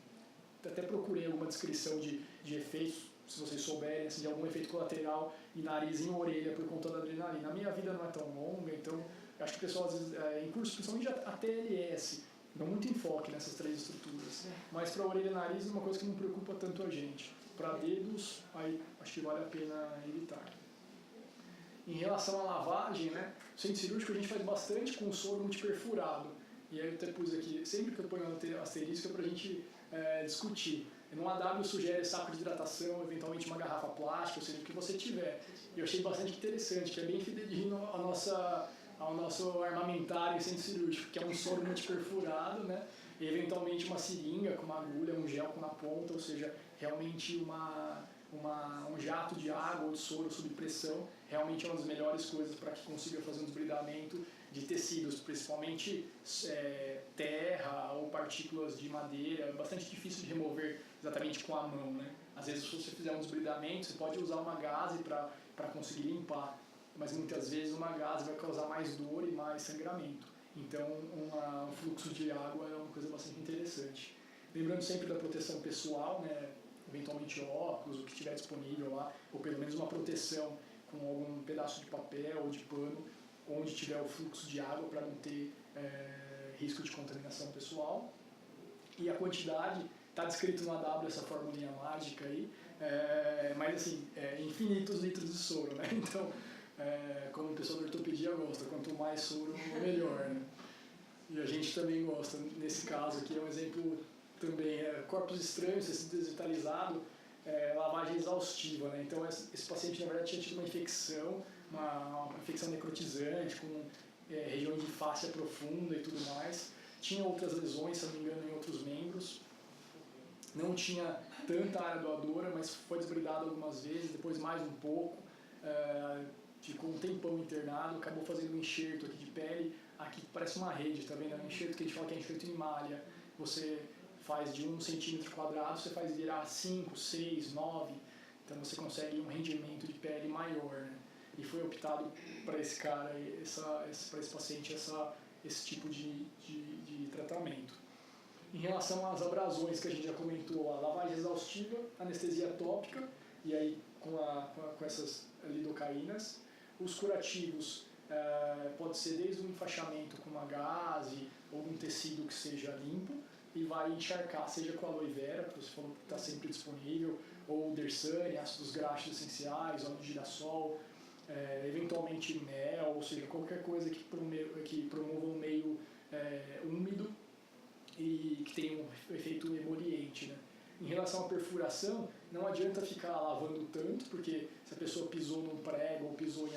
até procurei alguma descrição de efeitos, se vocês souberem, assim, de algum efeito colateral em nariz e em orelha por conta da adrenalina. A minha vida não é tão longa, então acho que o pessoal, às vezes, em cursos, principalmente a TLS, dá muito enfoque nessas 3 estruturas. Mas para orelha e nariz é uma coisa que não preocupa tanto a gente. Para dedos, aí acho que vale a pena evitar. Em relação à lavagem, né, no centro cirúrgico a gente faz bastante com soro multiperfurado. E aí eu até pus aqui, sempre que eu ponho asterisco é para a gente discutir. No AW sugere saco de hidratação, eventualmente uma garrafa plástica, ou seja, o que você tiver. Eu achei bastante interessante, que é bem fidedigno ao nosso armamentário em centro cirúrgico, que é um soro multiperfurado, né? E eventualmente uma seringa com uma agulha, um gel na ponta, ou seja, realmente um jato de água ou de soro sob pressão, realmente é uma das melhores coisas para que consiga fazer um desbridamento de tecidos, principalmente terra ou partículas de madeira. É bastante difícil de remover exatamente com a mão, né? Às vezes, se você fizer um desbridamento, você pode usar uma gaze para conseguir limpar, mas muitas vezes uma gaze vai causar mais dor e mais sangramento. Então, um fluxo de água é uma coisa bastante interessante. Lembrando sempre da proteção pessoal, né? Eventualmente óculos, o que tiver disponível lá, ou pelo menos uma proteção com algum pedaço de papel ou de pano, onde tiver o fluxo de água para não ter risco de contaminação pessoal. E a quantidade, está descrito no AW essa formulinha mágica aí, mas assim, infinitos litros de soro, né? Então, como o pessoal da ortopedia gosta, quanto mais soro, melhor, né? E a gente também gosta, nesse caso aqui é um exemplo também, corpos estranhos, tecido desvitalizado, lavagem exaustiva, né? Então esse paciente na verdade tinha tido uma infecção necrotizante, com região de fáscia profunda e tudo mais, tinha outras lesões, se não me engano, em outros membros, não tinha tanta área doadora, mas foi desbridado algumas vezes, depois mais um pouco, ficou um tempão internado, acabou fazendo um enxerto aqui de pele, aqui parece uma rede, tá vendo? É um enxerto que a gente fala que é enxerto em malha, você faz de 1 centímetro quadrado, você faz virar 5, 6, 9, então você consegue um rendimento de pele maior, né? E foi optado para esse cara, para esse paciente, esse tipo de tratamento. Em relação às abrasões que a gente já comentou, a lavagem exaustiva, anestesia tópica, e aí com essas lidocaínas. Os curativos pode ser desde um enfaixamento com uma gaze ou um tecido que seja limpo e vai encharcar, seja com aloe vera, que você falou que está sempre disponível, ou dersane, ácidos graxos essenciais, óleo de girassol, eventualmente mel, ou seja, qualquer coisa que promova um meio úmido e que tenha um efeito emoliente, né? Em relação à perfuração, não adianta ficar lavando tanto, porque se a pessoa pisou num prego ou pisou em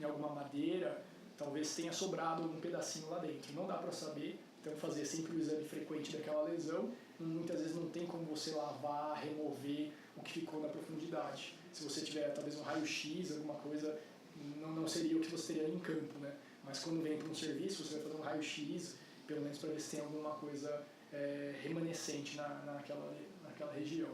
alguma madeira, talvez tenha sobrado algum pedacinho lá dentro. Não dá para saber, então fazer sempre o exame frequente daquela lesão. Muitas vezes não tem como você lavar, remover o que ficou na profundidade. Se você tiver talvez um raio-x, alguma coisa, não seria o que você teria em campo, né? Mas quando vem para um serviço, você vai fazer um raio-x, pelo menos para ver se tem alguma coisa remanescente naquela região.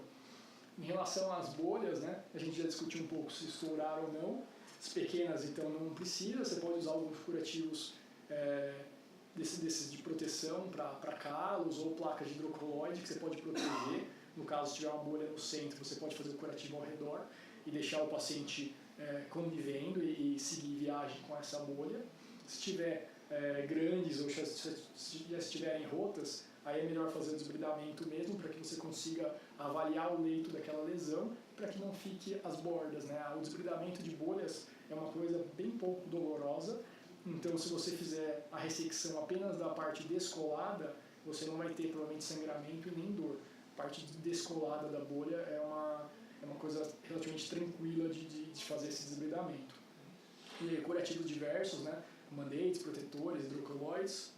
Em relação às bolhas, né, a gente já discutiu um pouco se estourar ou não. As pequenas, então, não precisa. Você pode usar alguns curativos desses de proteção para calos ou placas de hidrocoloide que você pode proteger. No caso, se tiver uma bolha no centro, você pode fazer o curativo ao redor e deixar o paciente convivendo e seguir viagem com essa bolha. Se tiver grandes ou se já estiverem rotas, aí é melhor fazer o desbridamento mesmo para que você consiga avaliar o leito daquela lesão, para que não fique as bordas, né? O desbridamento de bolhas é uma coisa bem pouco dolorosa, então se você fizer a ressecção apenas da parte descolada, você não vai ter provavelmente sangramento e nem dor. A parte descolada da bolha é uma coisa relativamente tranquila de fazer esse desbridamento. E curativos diversos, né? Band-aids, protetores, hidrocoloides,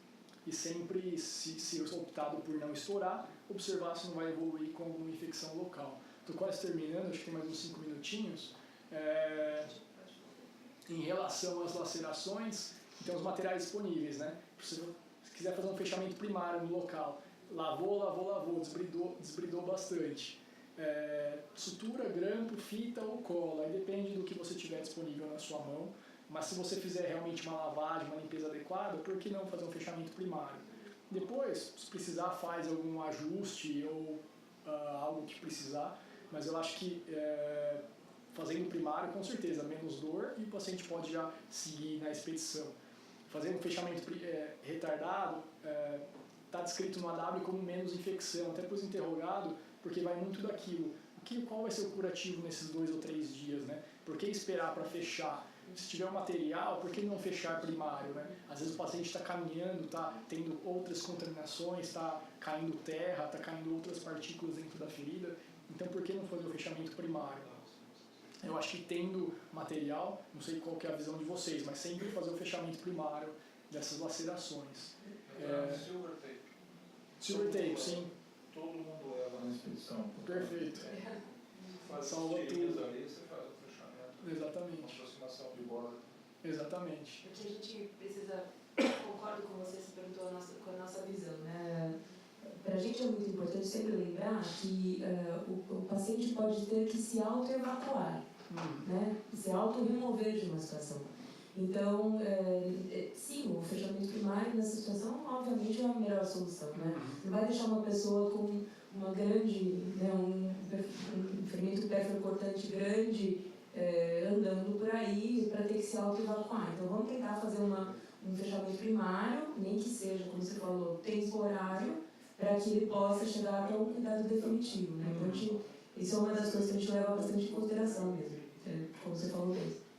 e sempre, se optado por não estourar, observar se não vai evoluir com alguma infecção local. Estou quase terminando, acho que tem mais uns 5 minutinhos. Em relação às lacerações, então os materiais disponíveis, né? Se quiser fazer um fechamento primário no local, lavou, desbridou bastante. Sutura, grampo, fita ou cola, aí depende do que você tiver disponível na sua mão. Mas se você fizer realmente uma lavagem, uma limpeza adequada, por que não fazer um fechamento primário? Depois, se precisar, faz algum ajuste ou algo que precisar, mas eu acho que fazendo primário, com certeza, menos dor e o paciente pode já seguir na expedição. Fazer um fechamento retardado está descrito no AW como menos infecção, até depois interrogado, porque vai muito daquilo. Qual vai ser o curativo nesses 2 ou 3 dias, né? Por que esperar para fechar? se tiver um material, por que não fechar primário, né? Às vezes o paciente está caminhando, está tendo outras contaminações, está caindo terra, está caindo outras partículas dentro da ferida, então por que não fazer o fechamento primário? Eu acho que tendo material, não sei qual que é a visão de vocês, mas sempre fazer o fechamento primário dessas lacerações. Silver tape. Silver tape, sim. Todo mundo leva na expedição. Perfeito. Faz Salva tirinhas tudo. ali, você faz o fechamento. Exatamente. Uma aproximação de borda. Exatamente. Porque a gente precisa, concordo com você, você perguntou com a nossa visão, né? Para a gente é muito importante sempre lembrar que o paciente pode ter que se auto-evacuar, né? Se auto-remover de uma situação. Então, sim, o fechamento primário nessa situação, obviamente, é a melhor solução, né? Não vai deixar uma pessoa com uma grande, né, um fermento perfurocortante grande andando por aí para ter que se auto-evacuar. Então, vamos tentar fazer um fechamento primário, nem que seja, como você falou, temporário, para que ele possa chegar até um cuidado definitivo, né? Então, isso é uma das coisas que a gente leva bastante em consideração mesmo, como você falou mesmo.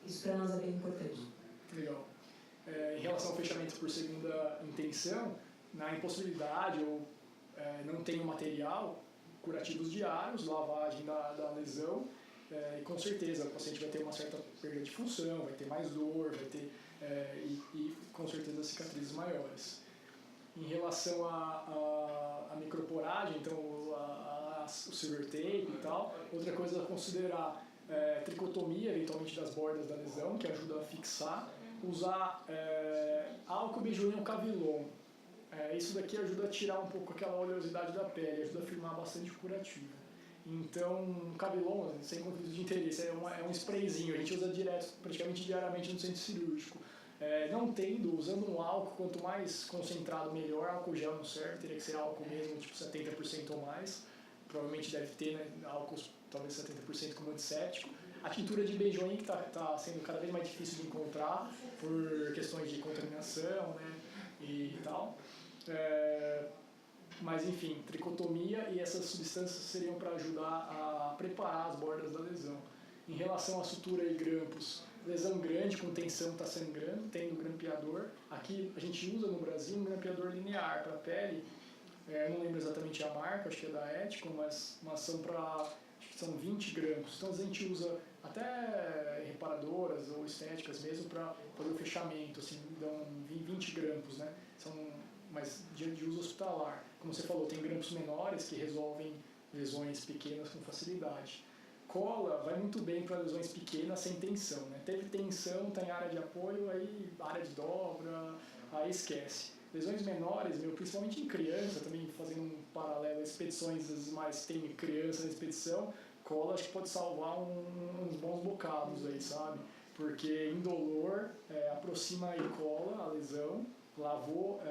Isso para nós é bem importante. Legal. Em relação ao fechamento por segunda intenção, na impossibilidade ou não tem o material, curativos diários, lavagem da lesão, e com certeza o paciente vai ter uma certa perda de função, vai ter mais dor, vai ter e com certeza cicatrizes maiores. Em relação à microporagem, então o silver tape e tal, outra coisa a considerar tricotomia, eventualmente das bordas da lesão, que ajuda a fixar, usar álcool, benjoína ou cavilon. Isso daqui ajuda a tirar um pouco aquela oleosidade da pele, ajuda a firmar bastante o curativo. Então, cavilon, sem conflito de interesse, é um sprayzinho, a gente usa direto, praticamente diariamente no centro cirúrgico. Não tendo, usando um álcool, quanto mais concentrado melhor, álcool gel não serve, teria que ser álcool mesmo, tipo 70% ou mais, provavelmente deve ter, né, álcool talvez 70% como antisséptico. A tintura de benjoim, que está sendo cada vez mais difícil de encontrar por questões de contaminação, né, e tal. Mas enfim, tricotomia e essas substâncias seriam para ajudar a preparar as bordas da lesão. Em relação à sutura e grampos, lesão grande com tensão está sangrando, tendo grampeador. Aqui a gente usa no Brasil um grampeador linear para a pele. Não lembro exatamente a marca, acho que é da Ético, mas são 20 grampos. Então a gente usa até reparadoras ou estéticas mesmo para fazer o fechamento, assim, dão 20 grampos, né? Mas de uso hospitalar. Como você falou, tem grampos menores que resolvem lesões pequenas com facilidade. Cola vai muito bem para lesões pequenas sem tensão, né? Teve tensão, está em área de apoio, aí área de dobra, aí esquece. Lesões menores, principalmente em criança, também fazendo um paralelo, expedições às vezes mais tem criança na expedição, cola acho que pode salvar uns bons bocados aí, sabe? Porque indolor, aproxima e cola a lesão, lavou,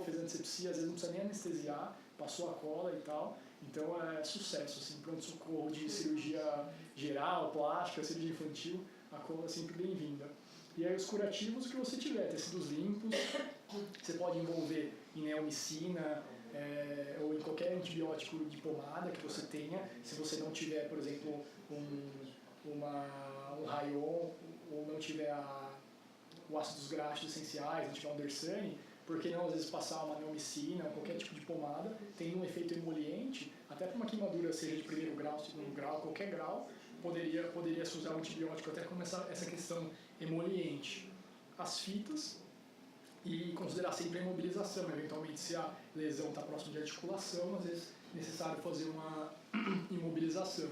fez antisepsia, às vezes não precisa nem anestesiar, passou a cola e tal. Então é sucesso, assim, pronto-socorro de cirurgia geral, plástica, cirurgia infantil, a cola é sempre bem-vinda. E aí os curativos que você tiver, tecidos limpos, você pode envolver em neomicina ou em qualquer antibiótico de pomada que você tenha. Se você não tiver, por exemplo, um Rayon ou não tiver o ácido dos graxos essenciais, não tiver um Dersane, por que não às vezes passar uma neomicina, qualquer tipo de pomada, tem um efeito emoliente, até para uma queimadura, seja de primeiro grau, segundo grau, qualquer grau, poderia se usar um antibiótico até com essa questão emoliente. As fitas e considerar sempre a imobilização, eventualmente se a lesão está próxima de articulação, às vezes é necessário fazer uma imobilização.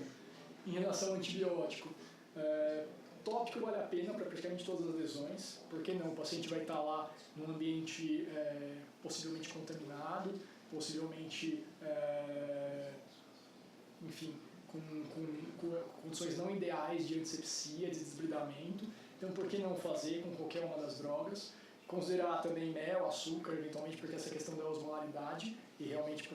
Em relação ao antibiótico, tópico vale a pena para praticamente todas as lesões, porque não? O paciente vai estar lá num ambiente possivelmente contaminado, possivelmente, enfim, com condições não ideais de antisepsia, de desbridamento. Então, por que não fazer com qualquer uma das drogas? Considerar também mel, açúcar, eventualmente, porque essa questão da osmolaridade e realmente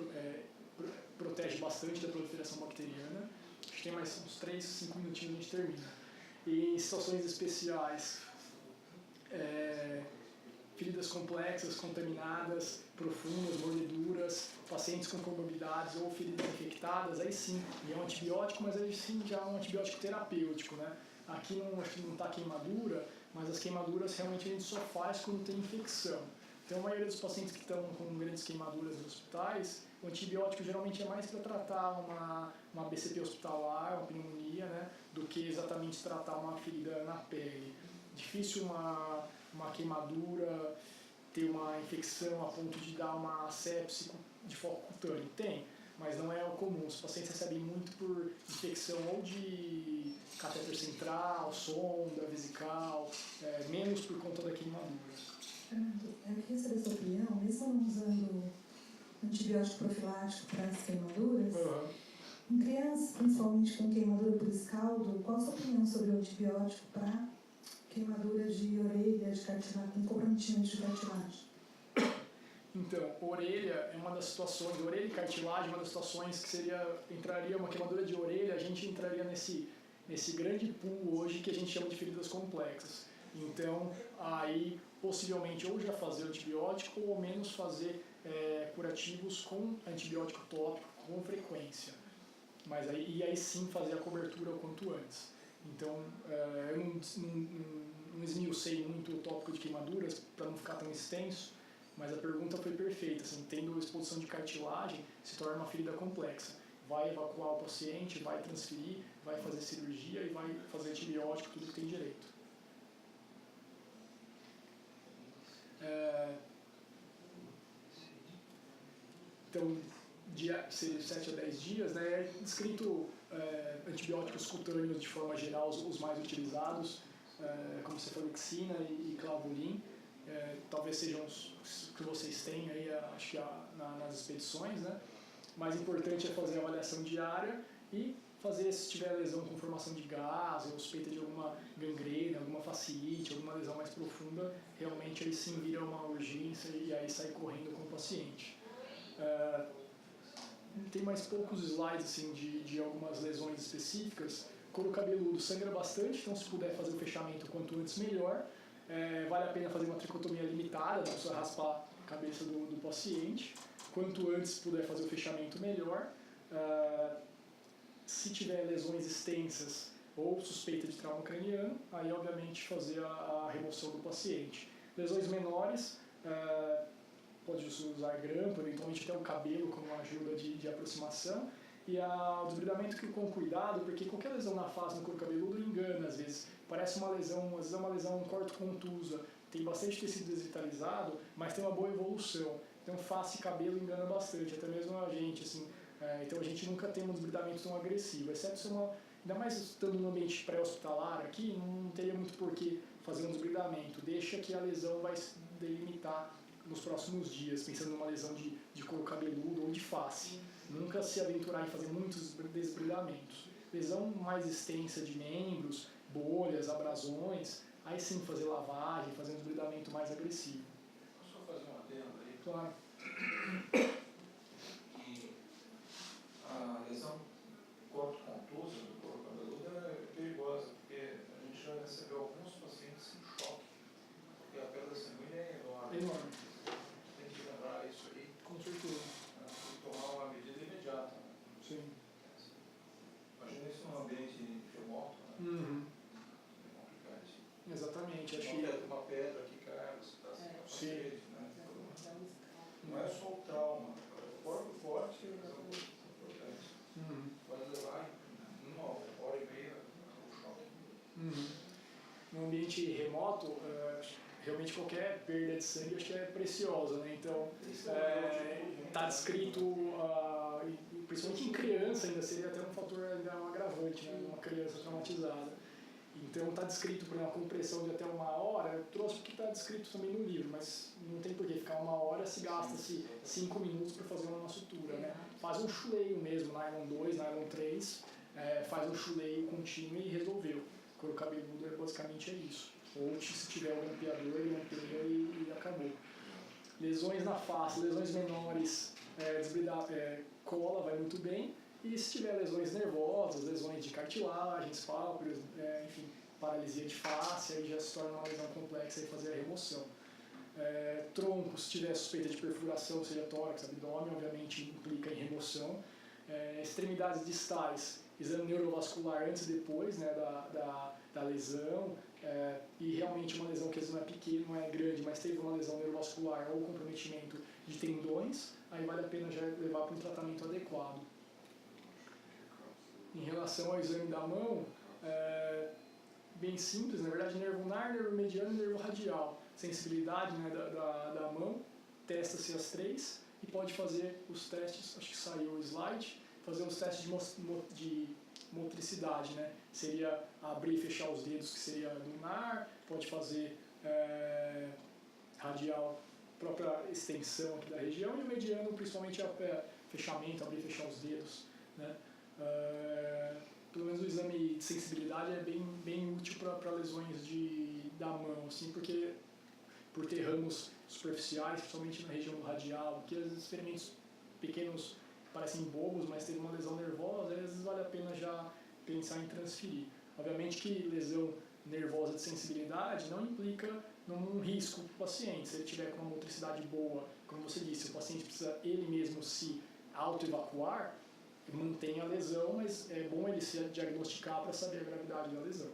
protege bastante da proliferação bacteriana. Acho que tem mais uns 3, 5 minutinhos e a gente termina. E em situações especiais, feridas complexas, contaminadas, profundas, mordeduras, pacientes com comorbidades ou feridas infectadas, aí sim, e é um antibiótico, mas aí sim já é um antibiótico terapêutico, né? aqui não, acho que não está queimadura, mas as queimaduras realmente a gente só faz quando tem infecção. Então a maioria dos pacientes que estão com grandes queimaduras nos hospitais, o antibiótico geralmente é mais para tratar uma BCP hospitalar, uma pneumonia, né, do que exatamente tratar uma ferida na pele. Difícil uma queimadura ter uma infecção a ponto de dar uma sepse de foco cutâneo. Tem, mas não é o comum. Os pacientes recebem muito por infecção ou de catéter central, sonda, vesical, menos por conta da queimadura. Fernando, eu queria saber a sua opinião, mesmo não usando antibiótico profilático para as queimaduras, em crianças, principalmente com queimadura por escaldo, qual a sua opinião sobre o antibiótico para queimadura de orelha, de cartilagem, com comprometimento de cartilagem? Então, orelha é uma das situações, orelha e cartilagem é uma das situações que entraria uma queimadura de orelha, a gente entraria nesse grande pool hoje que a gente chama de feridas complexas. Então, aí possivelmente ou já fazer antibiótico ou ao menos fazer curativos com antibiótico tópico com frequência. Mas aí sim fazer a cobertura o quanto antes. Então, eu não esmiucei muito o tópico de queimaduras para não ficar tão extenso, mas a pergunta foi perfeita. Assim, tendo exposição de cartilagem, se torna uma ferida complexa. Vai evacuar o paciente, vai transferir, vai fazer cirurgia e vai fazer antibiótico, tudo que tem direito. Então, de 7 a 10 dias, né, é descrito antibióticos cutâneos de forma geral, os mais utilizados, como cefalexina e clavulin. Talvez sejam os que vocês têm aí, acho que nas expedições, né? Mais importante é fazer a avaliação diária e fazer, se tiver lesão com formação de gás, ou suspeita de alguma gangrena, alguma fasciite, alguma lesão mais profunda, realmente aí sim vira uma urgência e aí sai correndo com o paciente. Tem mais poucos slides assim, de algumas lesões específicas. Couro cabeludo sangra bastante, então se puder fazer o fechamento quanto antes melhor. Vale a pena fazer uma tricotomia limitada, não precisa raspar a cabeça do paciente. Quanto antes puder fazer o fechamento melhor. Se tiver lesões extensas ou suspeita de trauma craniano, aí obviamente fazer a remoção do paciente. Lesões menores, pode usar grampo, eventualmente até o cabelo como ajuda de aproximação. E o desbridamento com cuidado, porque qualquer lesão na face no couro cabeludo engana às vezes. Parece uma lesão, às vezes é uma lesão corto-contusa, tem bastante tecido desvitalizado, mas tem uma boa evolução. Então face e cabelo engana bastante, até mesmo a gente, assim. Então a gente nunca tem um desbridamento tão agressivo, exceto se ainda mais estando no ambiente pré-hospitalar aqui, não teria muito porquê fazer um desbridamento. Deixa que a lesão vai se delimitar nos próximos dias, pensando numa lesão de couro cabeludo ou de face. Nunca se aventurar em fazer muitos desbridamentos. Lesão mais extensa de membros, bolhas, abrasões, aí sim fazer lavagem, fazer um desbridamento mais agressivo. Posso só fazer um adendo aí? Claro. Que a lesão corto-contusa do couro cabeludo é perigosa, porque a gente já recebeu alguns pacientes em choque, porque a perda sanguínea é enorme. Enorme. Tem que lembrar isso aí. Com certeza. E tomar uma medida imediata. Né? Sim. Imagina isso num ambiente remoto, né? Uhum. É complicado isso. Exatamente. Acho que... Uma pedra que cai, você está sem capacete, né? Não é só o trauma, o corpo forte é importante. Uhum. Pode levar em 1h30 o choque. Uhum. No ambiente remoto, realmente qualquer perda de sangue acho que é preciosa, né? Então, está descrito, principalmente em criança ainda seria até um fator ainda um agravante, né? Uma criança traumatizada. Então está descrito por uma compressão de até 1 hora, eu trouxe porque está descrito também no livro, mas não tem por que ficar 1 hora se gasta-se 5 minutos para fazer uma sutura, né? Faz um chuleio mesmo, nylon 2, nylon 3, faz um chuleio contínuo e resolveu. Couro cabeludo basicamente é isso. Ou se tiver um grampeador, ele grampeia e acabou. Lesões na face, lesões menores, cola vai muito bem. E se tiver lesões nervosas, lesões de cartilagens, pálpebras, enfim, paralisia de face, aí já se torna uma lesão complexa e fazer a remoção. Tronco, se tiver suspeita de perfuração, seja tórax, abdômen, obviamente implica em remoção. Extremidades distais, exame neurovascular antes e depois, né, da lesão, e realmente uma lesão que às vezes não é pequena, não é grande, mas teve uma lesão neurovascular ou comprometimento de tendões, aí vale a pena já levar para um tratamento adequado. Em relação ao exame da mão, bem simples, na verdade, nervo ulnar, nervo mediano e nervo radial. Sensibilidade, né, da mão, testa-se as 3 e pode fazer os testes, acho que saiu o slide, fazer os testes de motricidade, né? Seria abrir e fechar os dedos, que seria lunar, pode fazer radial, própria extensão aqui da região, e o mediano, principalmente, fechamento, abrir e fechar os dedos, né? Pelo menos o exame de sensibilidade é bem útil para lesões da mão, assim, porque por ter ramos superficiais, principalmente na região do radial, que os experimentos pequenos parecem bobos, mas teve uma lesão nervosa, às vezes vale a pena já pensar em transferir. Obviamente que lesão nervosa de sensibilidade não implica num risco para o paciente. Se ele tiver com uma motricidade boa, como você disse, o paciente precisa ele mesmo se auto-evacuar, mantém a lesão, mas é bom ele se diagnosticar para saber a gravidade da lesão.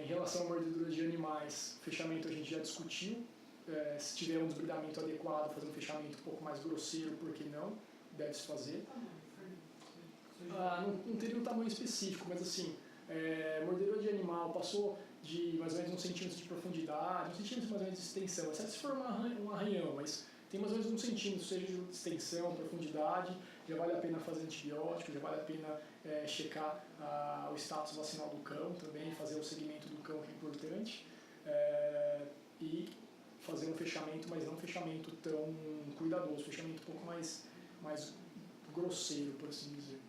Em relação à mordedura de animais, fechamento a gente já discutiu. Se tiver um desbridamento adequado, fazer um fechamento um pouco mais grosseiro, por que não? Deve-se fazer. Não teria um tamanho específico, mas assim, mordedura de animal passou de mais ou menos 1 centímetro de profundidade, 1 centímetro mais ou menos de extensão, exceto se for um arranhão, mas tem mais ou menos 1 centímetro, seja de extensão, profundidade, já vale a pena fazer antibiótico, já vale a pena checar o status vacinal do cão também, fazer o segmento do cão, que é importante, e fazer um fechamento, mas não um fechamento tão cuidadoso, fechamento um pouco mais grosseiro, por assim dizer.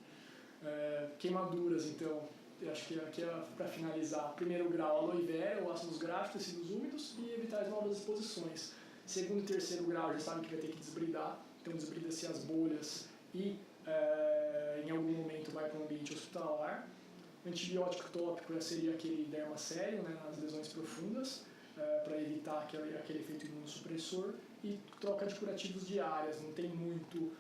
Queimaduras, então, acho que aqui é para finalizar. Primeiro grau, aloe vera, ou ácidos gráficos, tecidos úmidos, e evitar as novas exposições. Segundo e terceiro grau, já sabe que vai ter que desbridar, então desbrida-se as bolhas e em algum momento vai para o ambiente hospitalar. Antibiótico tópico seria aquele dermasério, né, nas lesões profundas, para evitar aquele efeito imunossupressor, e troca de curativos diárias, não tem muito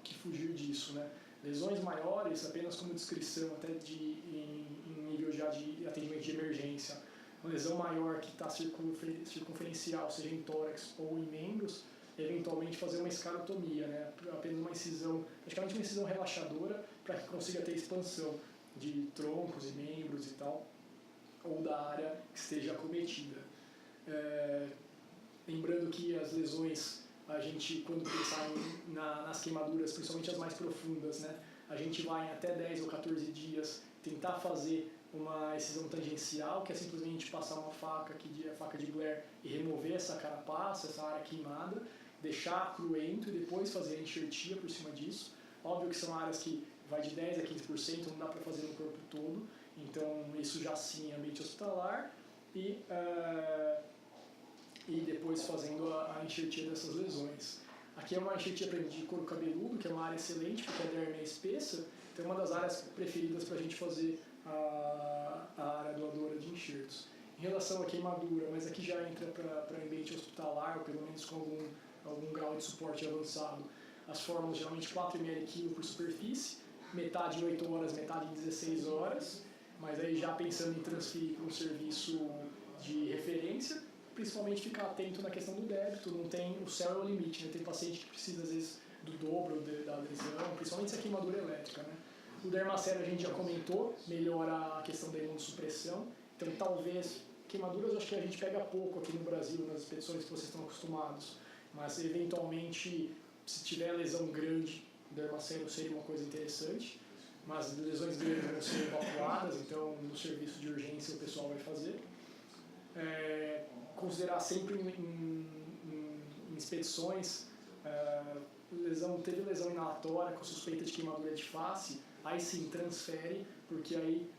que fugir disso, né? Lesões maiores, apenas como descrição, até em nível já de atendimento de emergência. Uma lesão maior que está circunferencial, seja em tórax ou em membros, eventualmente fazer uma escarotomia, né? Apenas uma incisão, praticamente uma incisão relaxadora, para que consiga ter expansão de troncos e membros e tal, ou da área que esteja acometida. Lembrando que as lesões, a gente, quando pensar nas queimaduras, principalmente as mais profundas, né, a gente vai em até 10 ou 14 dias tentar fazer uma excisão tangencial, que é simplesmente passar uma faca, a faca de Blair, e remover essa carapaça, essa área queimada, deixar cruento e depois fazer a enxertia por cima disso. Óbvio que são áreas que vai de 10 a 15%, não dá para fazer no corpo todo, então isso já sim é ambiente hospitalar, e depois fazendo a enxertia dessas lesões. Aqui é uma enxertia de couro cabeludo, que é uma área excelente, porque a derme é espessa, então é uma das áreas preferidas para a gente fazer a área doadora de enxertos. Em relação à queimadura, mas aqui já entra para ambiente hospitalar, ou pelo menos com algum grau de suporte avançado, as fórmulas geralmente 4 ml/kg por superfície, metade em 8 horas, metade em 16 horas, mas aí já pensando em transferir para um serviço de referência, principalmente ficar atento na questão do débito, o céu é o limite, né? Tem paciente que precisa às vezes do dobro da lesão, principalmente se é queimadura elétrica, né? O dermasério a gente já comentou, melhora a questão da imunossupressão, então talvez queimaduras acho que a gente pega pouco aqui no Brasil, nas expedições que vocês estão acostumados, mas eventualmente se tiver lesão grande, o dermasério seria uma coisa interessante, mas lesões grandes vão ser evacuadas, então no serviço de urgência o pessoal vai fazer. Considerar sempre em expedições, teve lesão inalatória com suspeita de queimadura de face, aí sim transfere, porque aí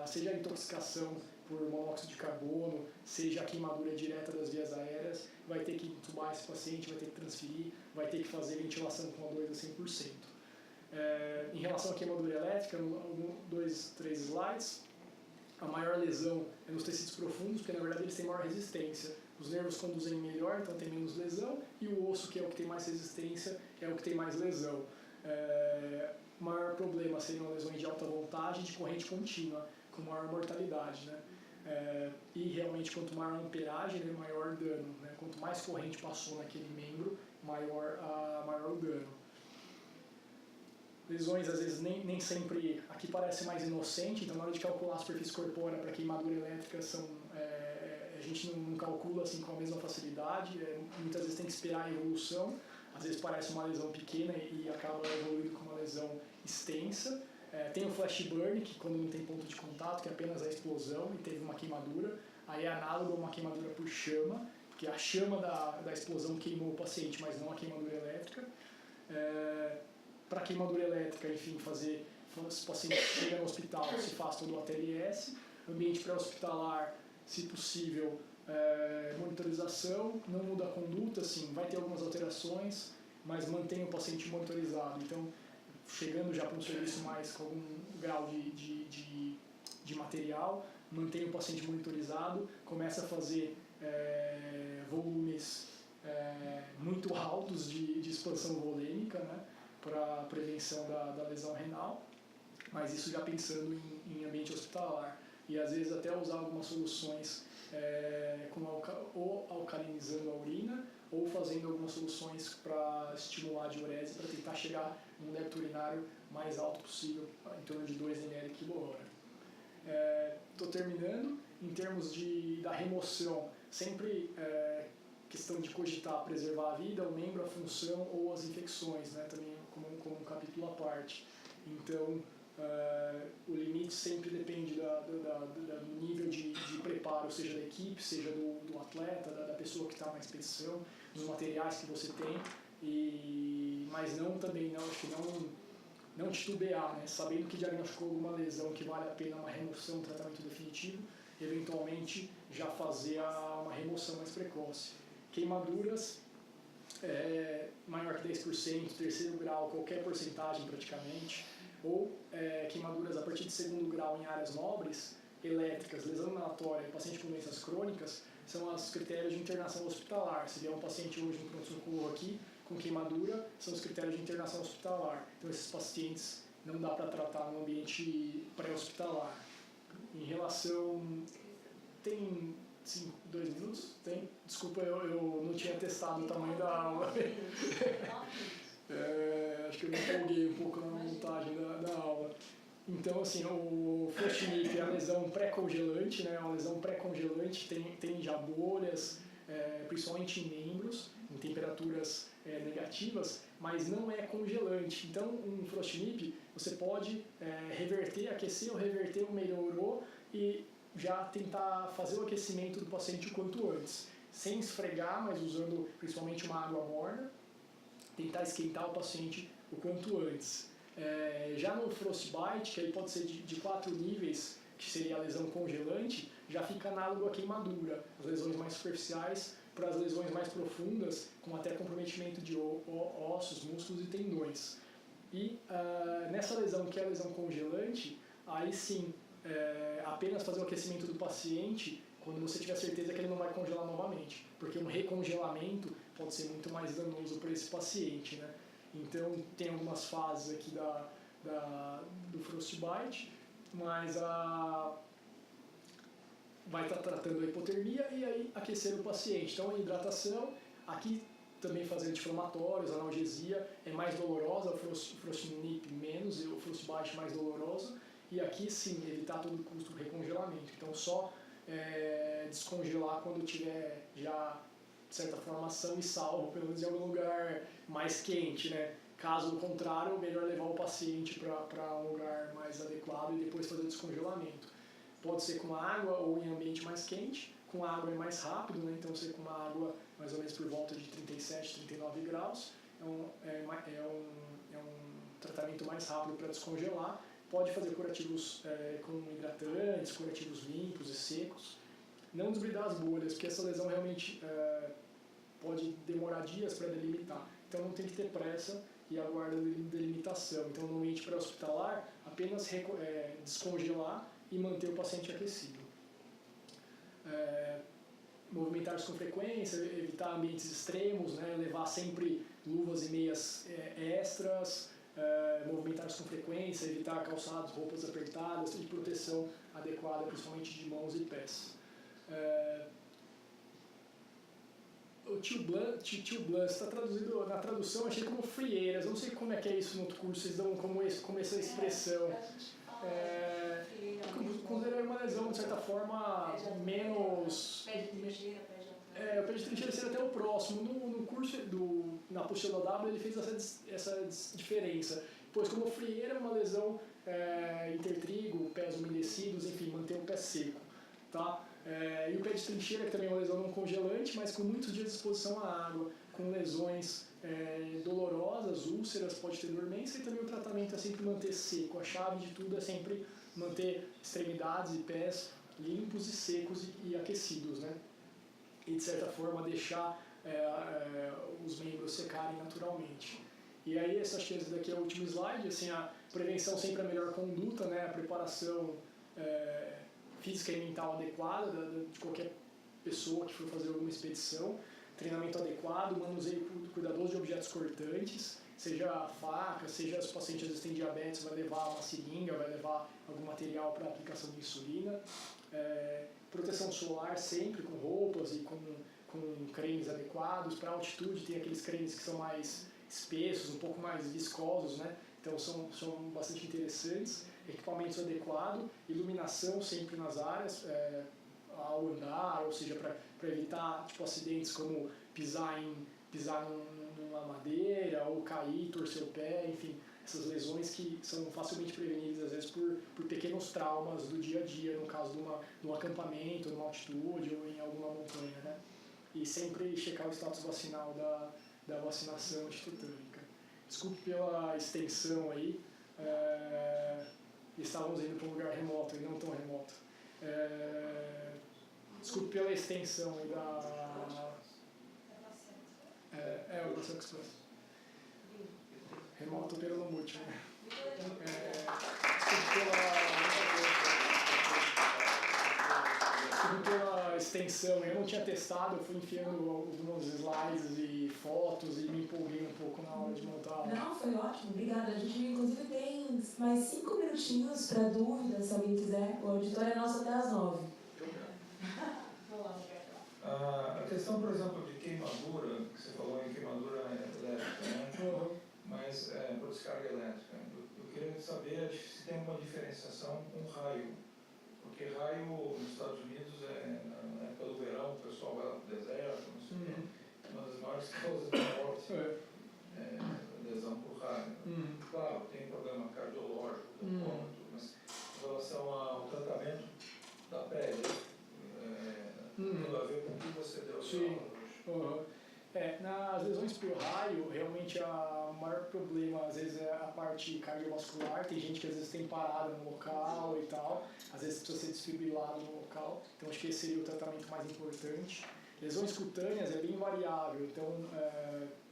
seja a intoxicação por monóxido de carbono, seja a queimadura direta das vias aéreas, vai ter que intubar esse paciente, vai ter que transferir, vai ter que fazer ventilação com O2 a 100%. Em relação à queimadura elétrica, 2, 3 slides, a maior lesão é nos tecidos profundos, porque na verdade eles têm maior resistência. Os nervos conduzem melhor, então tem menos lesão, e o osso, que é o que tem mais resistência, é o que tem mais lesão. O maior problema seriam lesões de alta voltagem de corrente contínua, com maior mortalidade, né? E realmente quanto maior a amperagem, né, maior o dano, né? Quanto mais corrente passou naquele membro, maior o dano. Lesões às vezes nem sempre, aqui parece mais inocente, então na hora de calcular a superfície corpórea para queimadura elétrica a gente não calcula assim com a mesma facilidade, muitas vezes tem que esperar a evolução, às vezes parece uma lesão pequena e acaba evoluindo com uma lesão extensa. Tem o flash burn, que quando não tem ponto de contato, que é apenas a explosão e teve uma queimadura, aí é análogo a uma queimadura por chama, porque a chama da explosão queimou o paciente, mas não a queimadura elétrica. Para queimadura elétrica, enfim, se o paciente chega no hospital, se faz todo o ATLS, ambiente pré-hospitalar, se possível, monitorização, não muda a conduta, assim, vai ter algumas alterações, mas mantém o paciente monitorizado. Então, chegando já para um serviço mais com algum grau de material, mantém o paciente monitorizado, começa a fazer volumes muito altos de expansão volêmica, né, para prevenção da lesão renal, mas isso já pensando em ambiente hospitalar. E às vezes até usar algumas soluções ou alcalinizando a urina, ou fazendo algumas soluções para estimular a diurese, para tentar chegar num débito urinário mais alto possível, em torno de 2 ml por hora. Estou terminando. Em termos da remoção, sempre questão de cogitar preservar a vida, o membro, a função ou as infecções, né, também como um capítulo à parte. Então, o limite sempre depende do nível de preparo, seja da equipe, seja do atleta, da pessoa que está na expedição, dos materiais que você tem, mas não titubear, né? Sabendo que diagnosticou alguma lesão que vale a pena uma remoção, um tratamento definitivo, eventualmente já fazer uma remoção mais precoce. Queimaduras, maior que 10%, terceiro grau, qualquer porcentagem praticamente, ou queimaduras a partir de segundo grau em áreas nobres, elétricas, lesão inalatória e paciente com doenças crônicas, são os critérios de internação hospitalar. Se vier um paciente hoje no pronto-socorro aqui com queimadura, são os critérios de internação hospitalar. Então esses pacientes não dá para tratar no ambiente pré-hospitalar. Em relação... Tem 2 minutos? Tem? Desculpa, eu não tinha testado o tamanho da aula. Acho que eu me empolguei um pouco na montagem da aula. Então, assim, o flush nip é a lesão pré-congelante, né? Uma lesão pré-congelante tem já bolhas, principalmente em membros, em temperaturas negativas, mas não é congelante. Então, um frost nip, você pode reverter, aquecer ou reverter o melhorou e já tentar fazer o aquecimento do paciente o quanto antes, sem esfregar, mas usando principalmente uma água morna, tentar esquentar o paciente o quanto antes. Já no frostbite, que aí pode ser de 4 níveis, que seria a lesão congelante, já fica análogo à queimadura, as lesões mais superficiais para as lesões mais profundas, com até comprometimento de ossos, músculos e tendões. E nessa lesão, que é a lesão congelante, aí sim, apenas fazer o aquecimento do paciente quando você tiver certeza que ele não vai congelar novamente, porque um recongelamento pode ser muito mais danoso para esse paciente, né? Então, tem algumas fases aqui do frostbite, mas vai estar tratando a hipotermia e aí aquecer o paciente. Então, a hidratação, aqui também fazer anti-inflamatórios, analgesia, é mais dolorosa, o frost nip menos, e o frostbite mais doloroso. E aqui, sim, evitar todo custo do recongelamento. Então, só descongelar quando tiver já certa formação e salvo, pelo menos em algum lugar mais quente, né? Caso contrário, melhor levar o paciente para um lugar mais adequado e depois fazer o descongelamento. Pode ser com água ou em ambiente mais quente. Com água é mais rápido, né? Então você com uma água mais ou menos por volta de 37, 39 graus. É um tratamento mais rápido para descongelar. Pode fazer curativos com hidratantes, curativos limpos e secos. Não desbridar as bolhas, porque essa lesão realmente pode demorar dias para delimitar. Então não tem que ter pressa e aguarda a delimitação. Então no ambiente pré-hospitalar, apenas descongelar e manter o paciente aquecido. Movimentar-se com frequência, evitar ambientes extremos, né? Levar sempre luvas e meias extras, movimentar-se com frequência, evitar calçados, roupas apertadas e proteção adequada, principalmente de mãos e pés. O tio Blanc está traduzido, na tradução achei como frieiras, eu não sei como é que é isso no outro curso, vocês dão como essa expressão. Considerei uma lesão, de certa forma, menos... Pé de trincheira, pé de o pé de trincheira seria até o próximo. No curso, na apostila W, ele fez essa diferença. Pois como frieira é uma lesão intertrigo, pés umedecidos, enfim, manter o pé seco. Tá? E o pé de trincheira, que também é uma lesão não congelante, mas com muitos dias de exposição à água, com lesões dolorosas, úlceras, pode ter dormência, e também o tratamento é sempre manter seco. A chave de tudo é sempre manter extremidades e pés limpos e secos e aquecidos, né? E de certa forma deixar os membros secarem naturalmente. E aí, acho que esse daqui é o último slide, assim, a prevenção sempre é a melhor conduta, né? A preparação física e mental adequada de qualquer pessoa que for fazer alguma expedição, treinamento adequado, manuseio cuidadoso de objetos cortantes, seja a faca, seja se o paciente às vezes tem diabetes, vai levar uma seringa, vai levar algum material para aplicação de insulina, proteção solar sempre com roupas e com cremes adequados. Para altitude tem aqueles cremes que são mais espessos, um pouco mais viscosos, né? Então são bastante interessantes. Equipamentos adequados, iluminação sempre nas áreas, ao andar, ou seja, para evitar acidentes como pisar numa madeira, ou cair, torcer o pé, enfim, essas lesões que são facilmente preveníveis às vezes por pequenos traumas do dia a dia, no caso de um acampamento, numa altitude ou em alguma montanha, né? E sempre checar o status vacinal da vacinação antitetânica. Desculpe pela extensão aí. Estávamos indo para um lugar remoto e não tão remoto. Desculpe pela extensão aí o Brasil Express. Remoto pelo Nomute, né? Desculpe pela extensão, eu não tinha testado, eu fui enfiando alguns slides e fotos e me empolguei um pouco na hora de montar. Não, foi ótimo, obrigada. A gente inclusive tem mais 5 minutinhos para dúvidas, se alguém quiser. O auditório é nosso até às 9. A questão, por exemplo, de queimadura, que você falou em queimadura elétrica, né? Mas por descarga elétrica. Eu queria saber se tem uma diferenciação com raio. Porque raio nos Estados Unidos, na época do verão, o pessoal vai lá para o deserto, não sei o quê. Uma das maiores causas de morte lesão por raio. Claro, tem problema cardiológico, mas em relação ao tratamento da pele, tudo a ver com o que você deu. Sim. Nas lesões por raio, realmente o maior problema às vezes é a parte cardiovascular. Tem gente que às vezes tem parada no local e tal, às vezes precisa ser desfibrilado no local, então acho que esse seria o tratamento mais importante. Lesões cutâneas é bem variável, então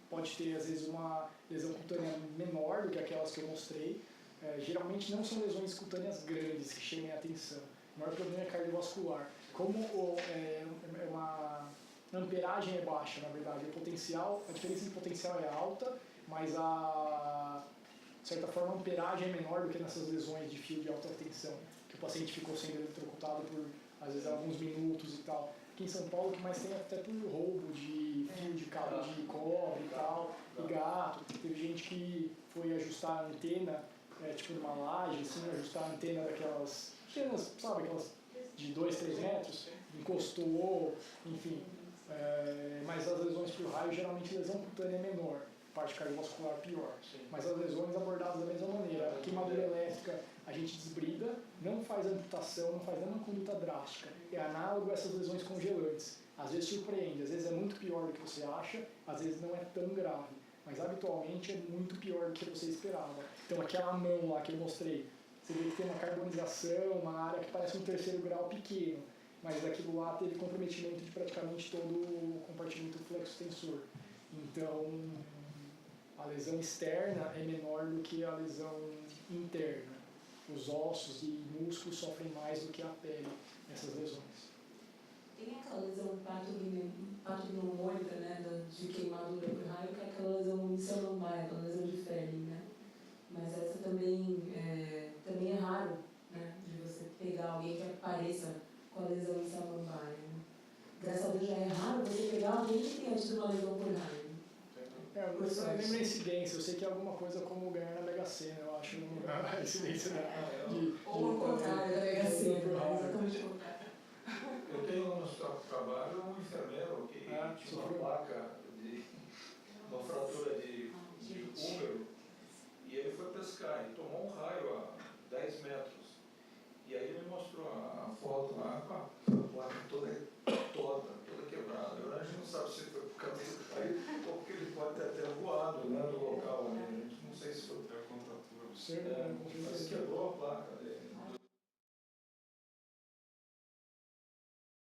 pode ter às vezes uma lesão cutânea menor do que aquelas que eu mostrei. Geralmente não são lesões cutâneas grandes que chamem a atenção. O maior problema é cardiovascular. Como a amperagem é baixa, na verdade, a diferença de potencial é alta, mas de certa forma a amperagem é menor do que nessas lesões de fio de alta tensão, que o paciente ficou sendo eletrocutado por, às vezes, alguns minutos e tal. Aqui em São Paulo, o que mais tem é até por roubo de fio de cabo de cobre e tal, e gato. Teve gente que foi ajustar a antena, tipo numa laje, assim, ajustar a antena daquelas antenas, sabe, aquelas de 2, 3 metros, encostou, enfim. Mas as lesões por raio, geralmente lesão cutânea é menor, parte cardiovascular pior. Mas as lesões abordadas da mesma maneira. A queimadura elétrica a gente desbrida, não faz amputação, não faz nenhuma conduta drástica. É análogo a essas lesões congelantes. Às vezes surpreende, às vezes é muito pior do que você acha, às vezes não é tão grave. Mas habitualmente é muito pior do que você esperava. Então aquela mão lá que eu mostrei, você vê que tem uma carbonização, uma área que parece um 3º grau pequeno. Mas aquilo lá teve comprometimento de praticamente todo o compartimento flexo-tensor. Então, a lesão externa é menor do que a lesão interna. Os ossos e músculos sofrem mais do que a pele nessas lesões. Tem aquela lesão patognomônica, né, de queimadura por raio, que é aquela lesão incelombar, aquela lesão de Fehling, né? por Eu não lembro a sorte. incidência, eu sei que é alguma coisa como ganhar na Mega Sena, eu acho, a incidência de Ou o contrário da Mega Sena, exatamente o contrário. Eu tenho no hospital que trabalho um enfermeiro que tinha uma placa de uma fratura de húmero e ele foi pescar e tomou um raio a 10 metros. E aí ele me mostrou a foto lá com a placa toda quebrada. A gente não sabe se foi por causa do raio ou porque ele pode ter até voado, né, do local ali. A gente não sei se foi Certo, mas quebrou a placa dele.